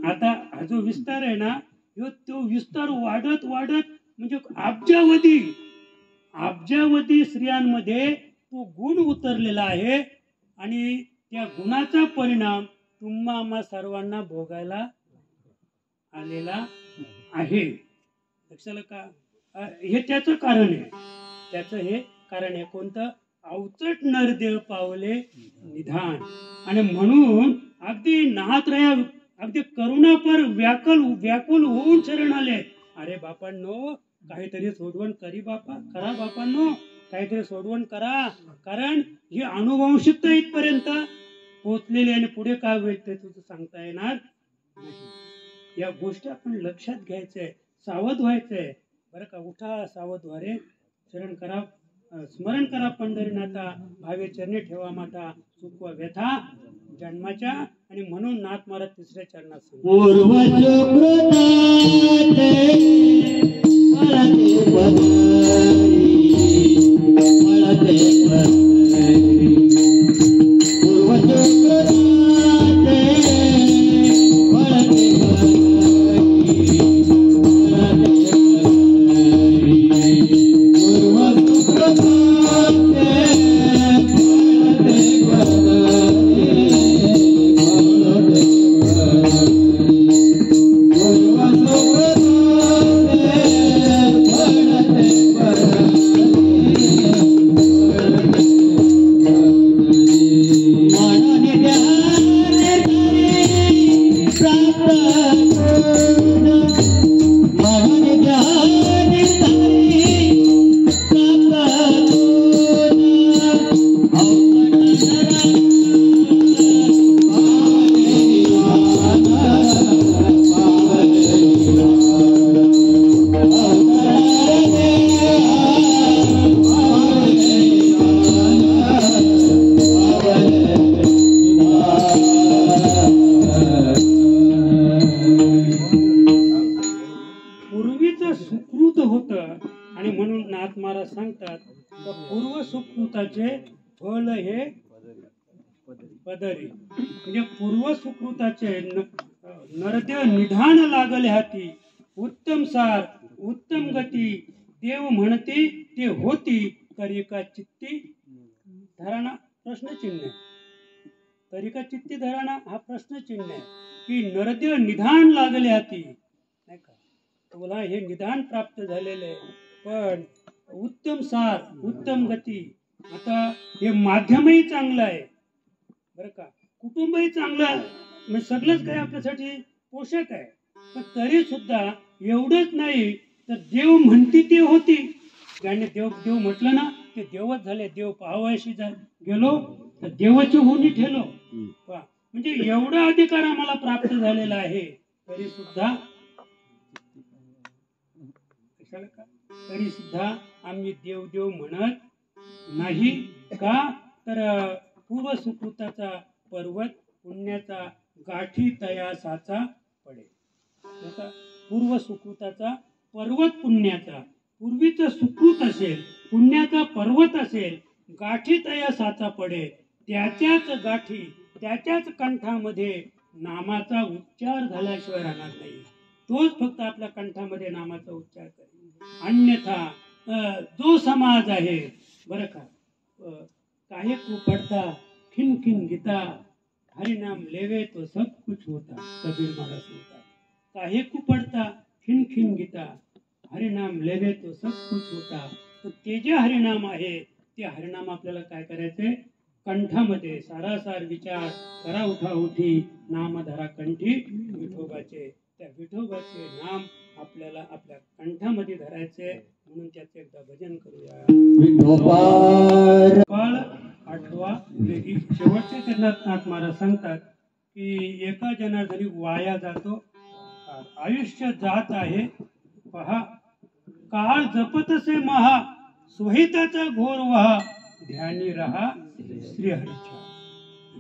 आता हा जो विस्तार आहे ना, तो विस्तार वाढत म्हणजे अब्जावधी स्त्रियांमध्ये तो गुण उतरलेला आहे. आणि त्या गुणाचा परिणाम तुम्हा आम्हा सर्वांना भोगायला आलेला आहे. लक्षात का, हे त्याचं कारण आहे. त्याचं हे कारण आहे कोणतं, अवचट नरदेव पावले निधान. आणि म्हणून अगदी नाथराया अगदी करुणापर व्याकुल होऊन शरण आले. अरे बापांनो, काहीतरी सोडवण करा बापांनो, काहीतरी सोडवण करा. कारण ही अनुवंशिकता इथपर्यंत पोचलेली आणि पुढे काय होईल ते तुझं सांगता येणार नाही. या गोष्टी आपण लक्षात घ्यायचंय, सावध व्हायचंय बरं का. उठा सावध व्हारे, शरण करा, स्मरण करा पंढरीनाथा, भावे चरणी ठेवा माता, चुकवा व्यथा जन्माच्या. आणि म्हणून नाथ महाराज 3ऱ्या चरणात Bye. सुकृताचे फल हे पदरी. म्हणजे पूर्व सुकृताचे नरदेव निधान लागले हाती, उत्तम सार उत्तम गती, देव म्हणती ते होती, करिका चित्ती धराणा. प्रश्नचिन्ह आहे. करिका चित्ती धराणा हा प्रश्नचिन्ह आहे की नरदेव निधान लागले हाती, नाही का, तुला हे निधान प्राप्त झालेले आहे. पण उत्तम सार उत्तम गती, आता हे माध्यमही चांगलं आहे बरं का, कुटुंबही चांगलं आहे, म्हणजे सगळंच काही आपल्यासाठी पोषक आहे. पण तरी सुद्धा एवढंच नाही तर देव म्हणती ते होती. ज्याने देव देव म्हटलं ना ते देवच झाले. देव पाहावयाशी गेलो तर देवाची होणी ठेलो. म्हणजे एवढा अधिकार आम्हाला प्राप्त झालेला आहे, तरी सुद्धा आम्ही देव देव म्हणत नाही. का तर पूर्व सुकृताचा पर्वत पुण्याचा गाठी तयासाचा पडे. पूर्व सुकृताचा पर्वत पुण्याचा, पूर्वीचं सुकृत असेल, पुण्याचा पर्वत असेल, गाठी तयासाचा पडे. त्याच्याच गाठी त्याच्याच कंठामध्ये नामाचा उच्चार झाल्याशिवाय राहणार नाही. तोच फक्त आपल्या कंठामध्ये नामाचा उच्चार करेल. अन्यथा जो समाज आहे बरं का, काहे को पडता खिन खिन गीता, हरिनाम लेवे तो सब कुछ होता. कबीर महाराज म्हणतात, काहे को पडता खिन खिन गीता, हरिनाम लेवे तो सब कुछ होता. तर ते जे हरिनाम आहे ते हरिनाम आपल्याला काय करायचंय, कंठामध्ये सारासार विचार करा उठा उठी, नाम धरा कंठी विठोबाचे. त्या विठोबाचे नाम आपल्याला आपल्या कंठामध्ये धरायचे. म्हणून त्याचे एकदा भजन करूया. विठोबा आठवा वेगी. शेवटच्या चरणात नाथ महाराज सांगतात की एका जनार्दनी वाया जातो, आयुष्य जात आहे पहा, काळ जपतसे महा, स्वहिताचा घोर वहा, ध्यानी रहा श्रीहरीच्या.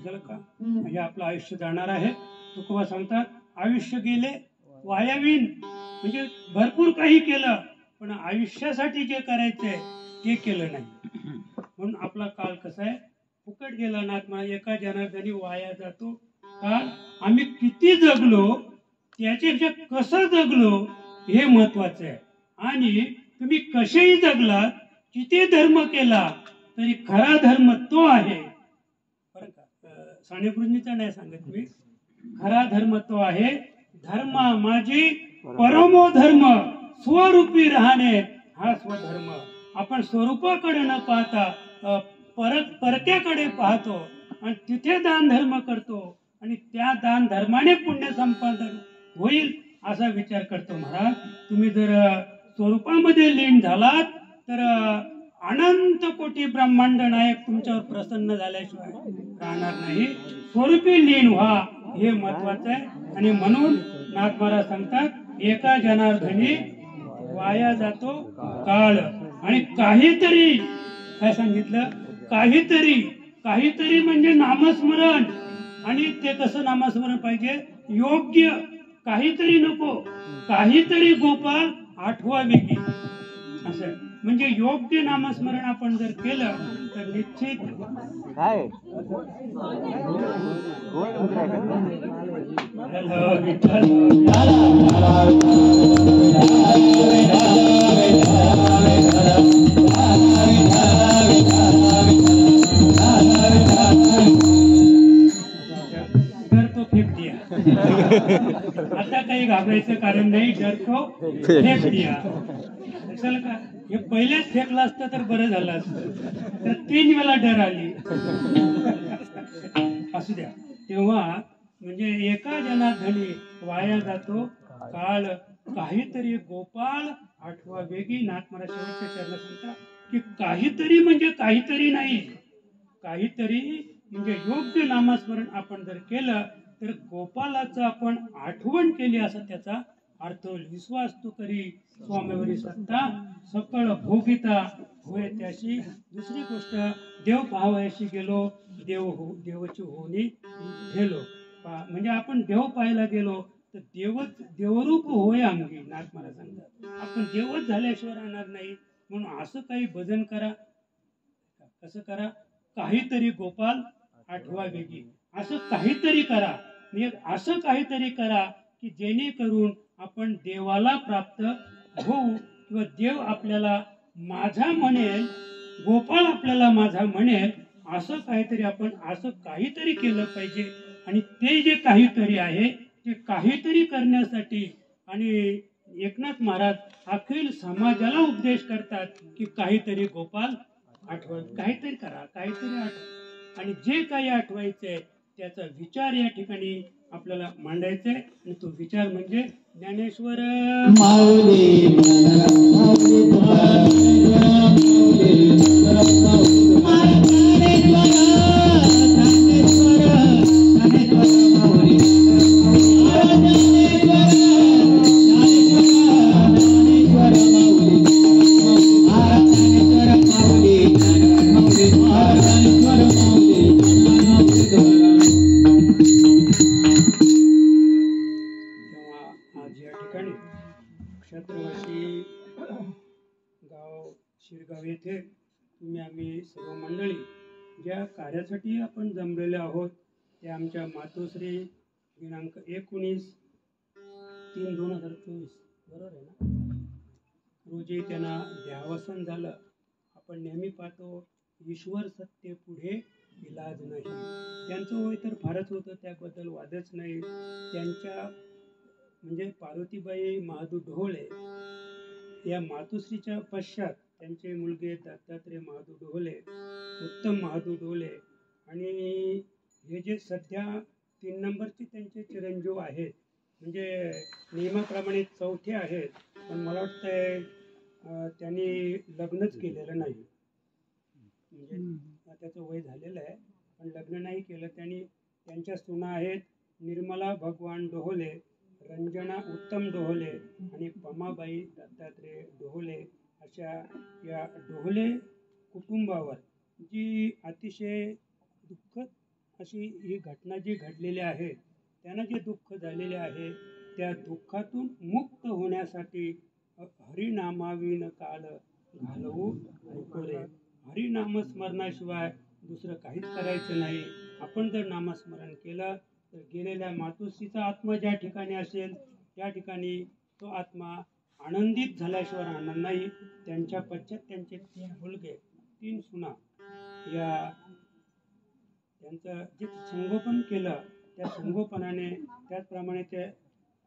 झालं का, हे आपलं आयुष्य जाणार आहे. तुकोबा सांगतात आयुष्य गेले वायावीन, म्हणजे भरपूर काही केलं पण आयुष्यासाठी जे करायचंय ते केलं नाही. म्हणून आपला काळ कसा आहे, फुकट गेला. नाथ महाराज एका जनार्दनी वाया जातो काळ. आम्ही किती जगलो त्याच्यापेक्षा कसं जगलो हे महत्वाचं आहे. आणि तुम्ही कसेही जगलात, किती धर्म केला तरी खरा धर्म तो आहे बरं का. सानेगुरुजींचा नाही सांगत मी, खरा धर्म तो आहे. धर्म माझी परमो धर्म, स्वरूपी राहणे हा स्वधर्म. आपण स्वरूपाकडे न पाहता परक्याकडे पाहतो आणि तिथे दान धर्म करतो आणि त्या दान धर्माने पुण्य संपादन होईल असा विचार करतो. महाराज तुम्ही जर स्वरूपामध्ये लीन झालात तर अनंत कोटी ब्रह्मांड नायक तुमच्यावर प्रसन्न झाल्याशिवाय राहणार नाही. स्वरूपी लीन व्हा हे महत्वाचं आहे. आणि म्हणून नाथ महाराज सांगतात एका जनार्दनी वाया जातो काळ. आणि काहीतरी काय सांगितलं, काहीतरी म्हणजे नामस्मरण. आणि ते कसं नामस्मरण पाहिजे, योग्य. काहीतरी नको, काहीतरी गोपाल आठवा वेगी असं. म्हणजे योग्य नामस्मरण आपण जर केलं तर निश्चित आता काही घाबरायचं कारण नाही. डर तो फेक दिया. असेल का, हे पहिलेच फेकलं असतं तर बरं झालं असतं. तर 3 वेळा डर आली. असू द्या. तेव्हा म्हणजे एका जनार्दनी वाया जातो काळ, काहीतरी गोपाल आठवा वेगी. नाथ महाराज शेवटच्या चरणात सांगतात की काहीतरी म्हणजे काहीतरी नाही, काहीतरी म्हणजे योग्य नामस्मरण आपण जर केलं तर गोपालाचं आपण आठवण केली असा त्याचा अर्थ होईल. विश्वास तो करी स्वामीवरी सत्ता, सकळ भोगिता होय त्याशी. दुसरी गोष्ट, देव पाहावयाशी गेलो, देवाची होणी गेलो. म्हणजे आपण देव पाहायला गेलो तर देवरूप होय अंगी. नाथ महाराज सांगतात आपण देवच झाल्याशिवाय राहणार नाही. म्हणून असं काही भजन करा, कसं करा, काहीतरी गोपाल आठवा वेगी, असं काहीतरी करा. म्हणजे असं काहीतरी करा की जेणेकरून आपण देवाला प्राप्त होऊ, किंवा देव आपल्याला माझा म्हणेल, गोपाळ आपल्याला माझा म्हणेल, असं काहीतरी आपण असं काहीतरी केलं पाहिजे. आणि ते जे काहीतरी आहे ते काहीतरी करण्यासाठी, आणि एकनाथ महाराज अखिल समाजाला उपदेश करतात की काहीतरी गोपाल आठवा, काहीतरी करा, काहीतरी आठवा. आणि जे काही आठवायचंय त्याचा विचार या ठिकाणी आपल्याला मांडायचा आहे. आणि तो विचार म्हणजे ज्ञानेश्वर माऊली माऊली क्षत्रवासी गाव शिरगाव येथे तुम्ही आम्ही सर्व मंडळी ज्या कार्यासाठी आपण जमलेले आहोत, ते आमच्या मातोश्री दिनांक 19/3/2024 बरोबर आहे ना, रोजी त्यांना देहावसन झालं. आपण नेहमी पाहतो ईश्वर सत्य पुढे इलाज नाही. त्यांचं वय तर फारच होतं, त्याबद्दल वादच नाही. त्यांच्या म्हणजे पार्वतीबाई महादू ढोळे या मातोश्रीच्या पश्चात त्यांचे मुलगे दत्तात्रय महादू ढोले, उत्तम महादू ढोले, आणि हे जे सध्या 3 नंबरचे त्यांचे चिरंजीव आहेत, म्हणजे नियमाप्रमाणे चौथे आहेत, पण मला वाटतंय त्यांनी लग्नच केलेलं नाही. म्हणजे त्याचं वय झालेलं आहे पण लग्न नाही केलं त्यांनी. त्यांच्या सुना आहेत निर्मला भगवान डोहोले, रंजना उत्तम डोहोले आणि पमाबाई दत्तात्रय डोहोले. अशा या डोहोले कुटुंबावर जी अतिशय दुःखद अशी ही घटना जी घडलेली आहे, त्यांना जे दुःख झालेले आहे त्या दुःखातून मुक्त होण्यासाठी हरिनामाविन काल घालवू नको रे. हरिनामस्मरणाशिवाय दुसरं काहीच करायचं नाही. आपण जर नामस्मरण केलं तर गेलेल्या मातोश्रीचा आत्मा ज्या ठिकाणी असेल त्या ठिकाणी तो आत्मा आनंदित झाल्याशिवाय राहणार नाही. त्यांच्या पश्चात त्यांचे 3 मुलगे 3 सुना, या त्यांचं जे संगोपन केलं त्या संगोपनाने, त्याचप्रमाणे ते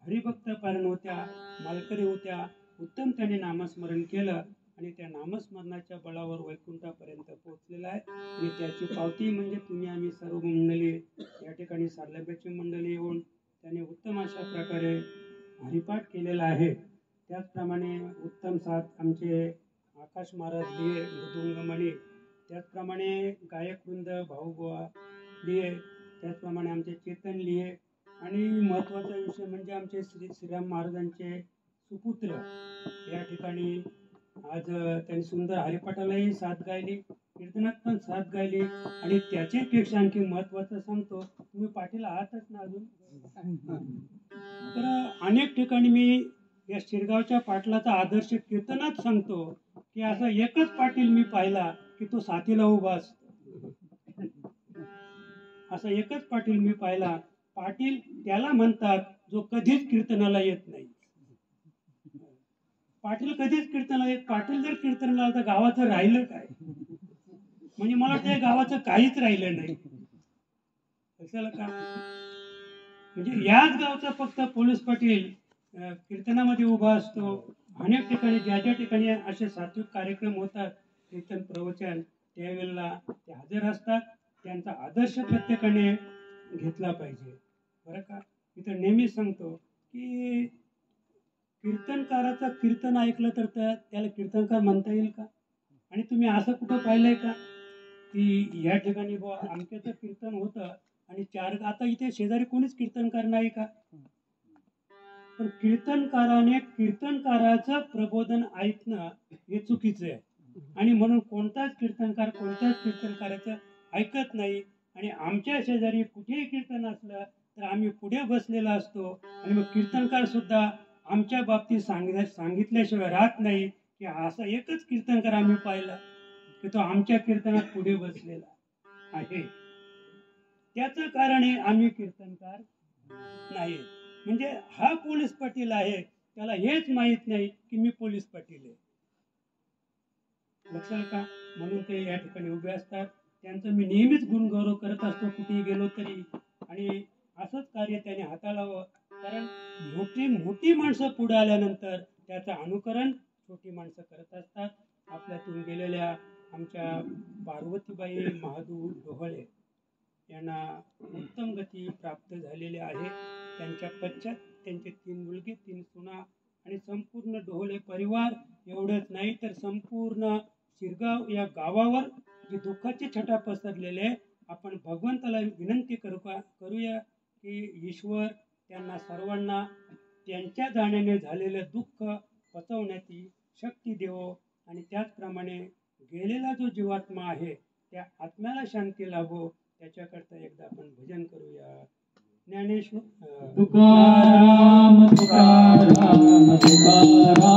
हरिभक्त पारण होत्या, मालकरी होत्या, उत्तम त्याने नामस्मरण केलं आणि त्या नामस्मरणाच्या बळावर वैकुंठापर्यंत पोहोचलेला आहे. आणि त्याची पावती म्हणजे तुम्ही आम्ही सर्व मंडळी या ठिकाणी सार्लंब्याची मंडळी येऊन त्याने उत्तम अशा प्रकारे हरिपाठ केलेला आहे. त्याचप्रमाणे उत्तम साथ आमचे आकाश महाराज लिहे मृदुंगमणी, त्याचप्रमाणे गायकवृंद भाऊबुवा लिहे, त्याचप्रमाणे आमचे चेतन लिहे, आणि महत्त्वाचा विषय म्हणजे आमचे श्रीराम महाराजांचे सुपुत्र या ठिकाणी आज त्यांनी सुंदर हरिपाठालाही साथ गायली, कीर्तनात पण साथ गायली. आणि त्याच्यापेक्षा आणखी महत्त्वाचं सांगतो, तुम्ही पाटील आहातच ना अजून, तर अनेक ठिकाणी मी या शिरगावच्या पाटलाचा आदर्श कीर्तनात सांगतो की असा एकच पाटील मी पाहिला की तो साथीला उभा असतो. असा एकच पाटील मी पाहिला. पाटील त्याला म्हणतात जो कधीच कीर्तनाला येत नाही. पाटील कधीच कीर्तनाला येत, पाटील जर कीर्तनाला तर गावाचं राहिलं काय? म्हणजे मला त्या गावाचं काहीच राहिलं नाही. कशाला का? म्हणजे याच गावचा फक्त पोलीस पाटील कीर्तनामध्ये उभा असतो. अनेक ठिकाणी ज्या ज्या ठिकाणी असे सात्विक कार्यक्रम होतात, कीर्तन प्रवचन, त्यावेळेला ते हजर असतात. त्यांचा आदर्श प्रत्येकाने घेतला पाहिजे बरं का. इथं नेहमी सांगतो की कीर्तनकाराचं कीर्तन ऐकलं तर त्याला कीर्तनकार म्हणता येईल का? आणि तुम्ही असं कुठं पाहिलंय का की या ठिकाणी बुवा अमक्याचं कीर्तन होतं आणि 4 आता इथे शेजारी कोणीच कीर्तनकार नाही का? पण कीर्तनकाराने कीर्तनकाराचं प्रबोधन ऐकणं हे चुकीचं आहे. आणि म्हणून कोणताच कीर्तनकार कोणत्याच कीर्तनकाराचं ऐकत नाही. आणि आमच्या शेजारी कुठेही कीर्तन असलं तर आम्ही पुढे बसलेला असतो. आणि मग कीर्तनकार सुद्धा आमच्या बाबतीत सांगितल्याशिवाय राहत नाही की असा एकच कीर्तनकार आम्ही पाहिला. की तो आमच्या कीर्तनात पुढे बसलेला आहे. त्याचं कारण आहे आम्ही कीर्तनकार नाही. म्हणजे हा पोलीस पाटील आहे, त्याला हेच माहित नाही की मी पोलीस पाटील आहे. लक्षात का? म्हणून ते या ठिकाणी उभे असतात. त्यांचं मी नेहमीच गुणगौरव करत असतो कुठेही गेलो तरी. आणि असंच कार्य त्याने हाताळावं, कारण मोठी मोठी माणसं पुढे आल्यानंतर त्याचं अनुकरण छोटी माणसं करत असतात. आपल्यातून गेलेल्या आमच्या पार्वतीबाई महादू ढोहळे यांना उत्तम गती प्राप्त झालेली आहे. त्यांच्या पश्चात त्यांचे 3 मुलगे 3 सुना आणि संपूर्ण ढोहळे परिवार. एवढंच नाही तर संपूर्ण शिरगाव या गावावर जे दुःखाची छटा पसरलेले, आपण भगवंताला विनंती करूया की ईश्वर त्यांना सर्वांना त्यांच्या जाण्याने झालेलं दुःख पचवण्याची शक्ती देवो. आणि त्याचप्रमाणे गेलेला जो जीवात्मा आहे त्या आत्म्याला शांती लाभो, त्याच्याकरता एकदा आपण भजन करूया. ज्ञानेश्वर तुकाराम तुकाराम तुकाराम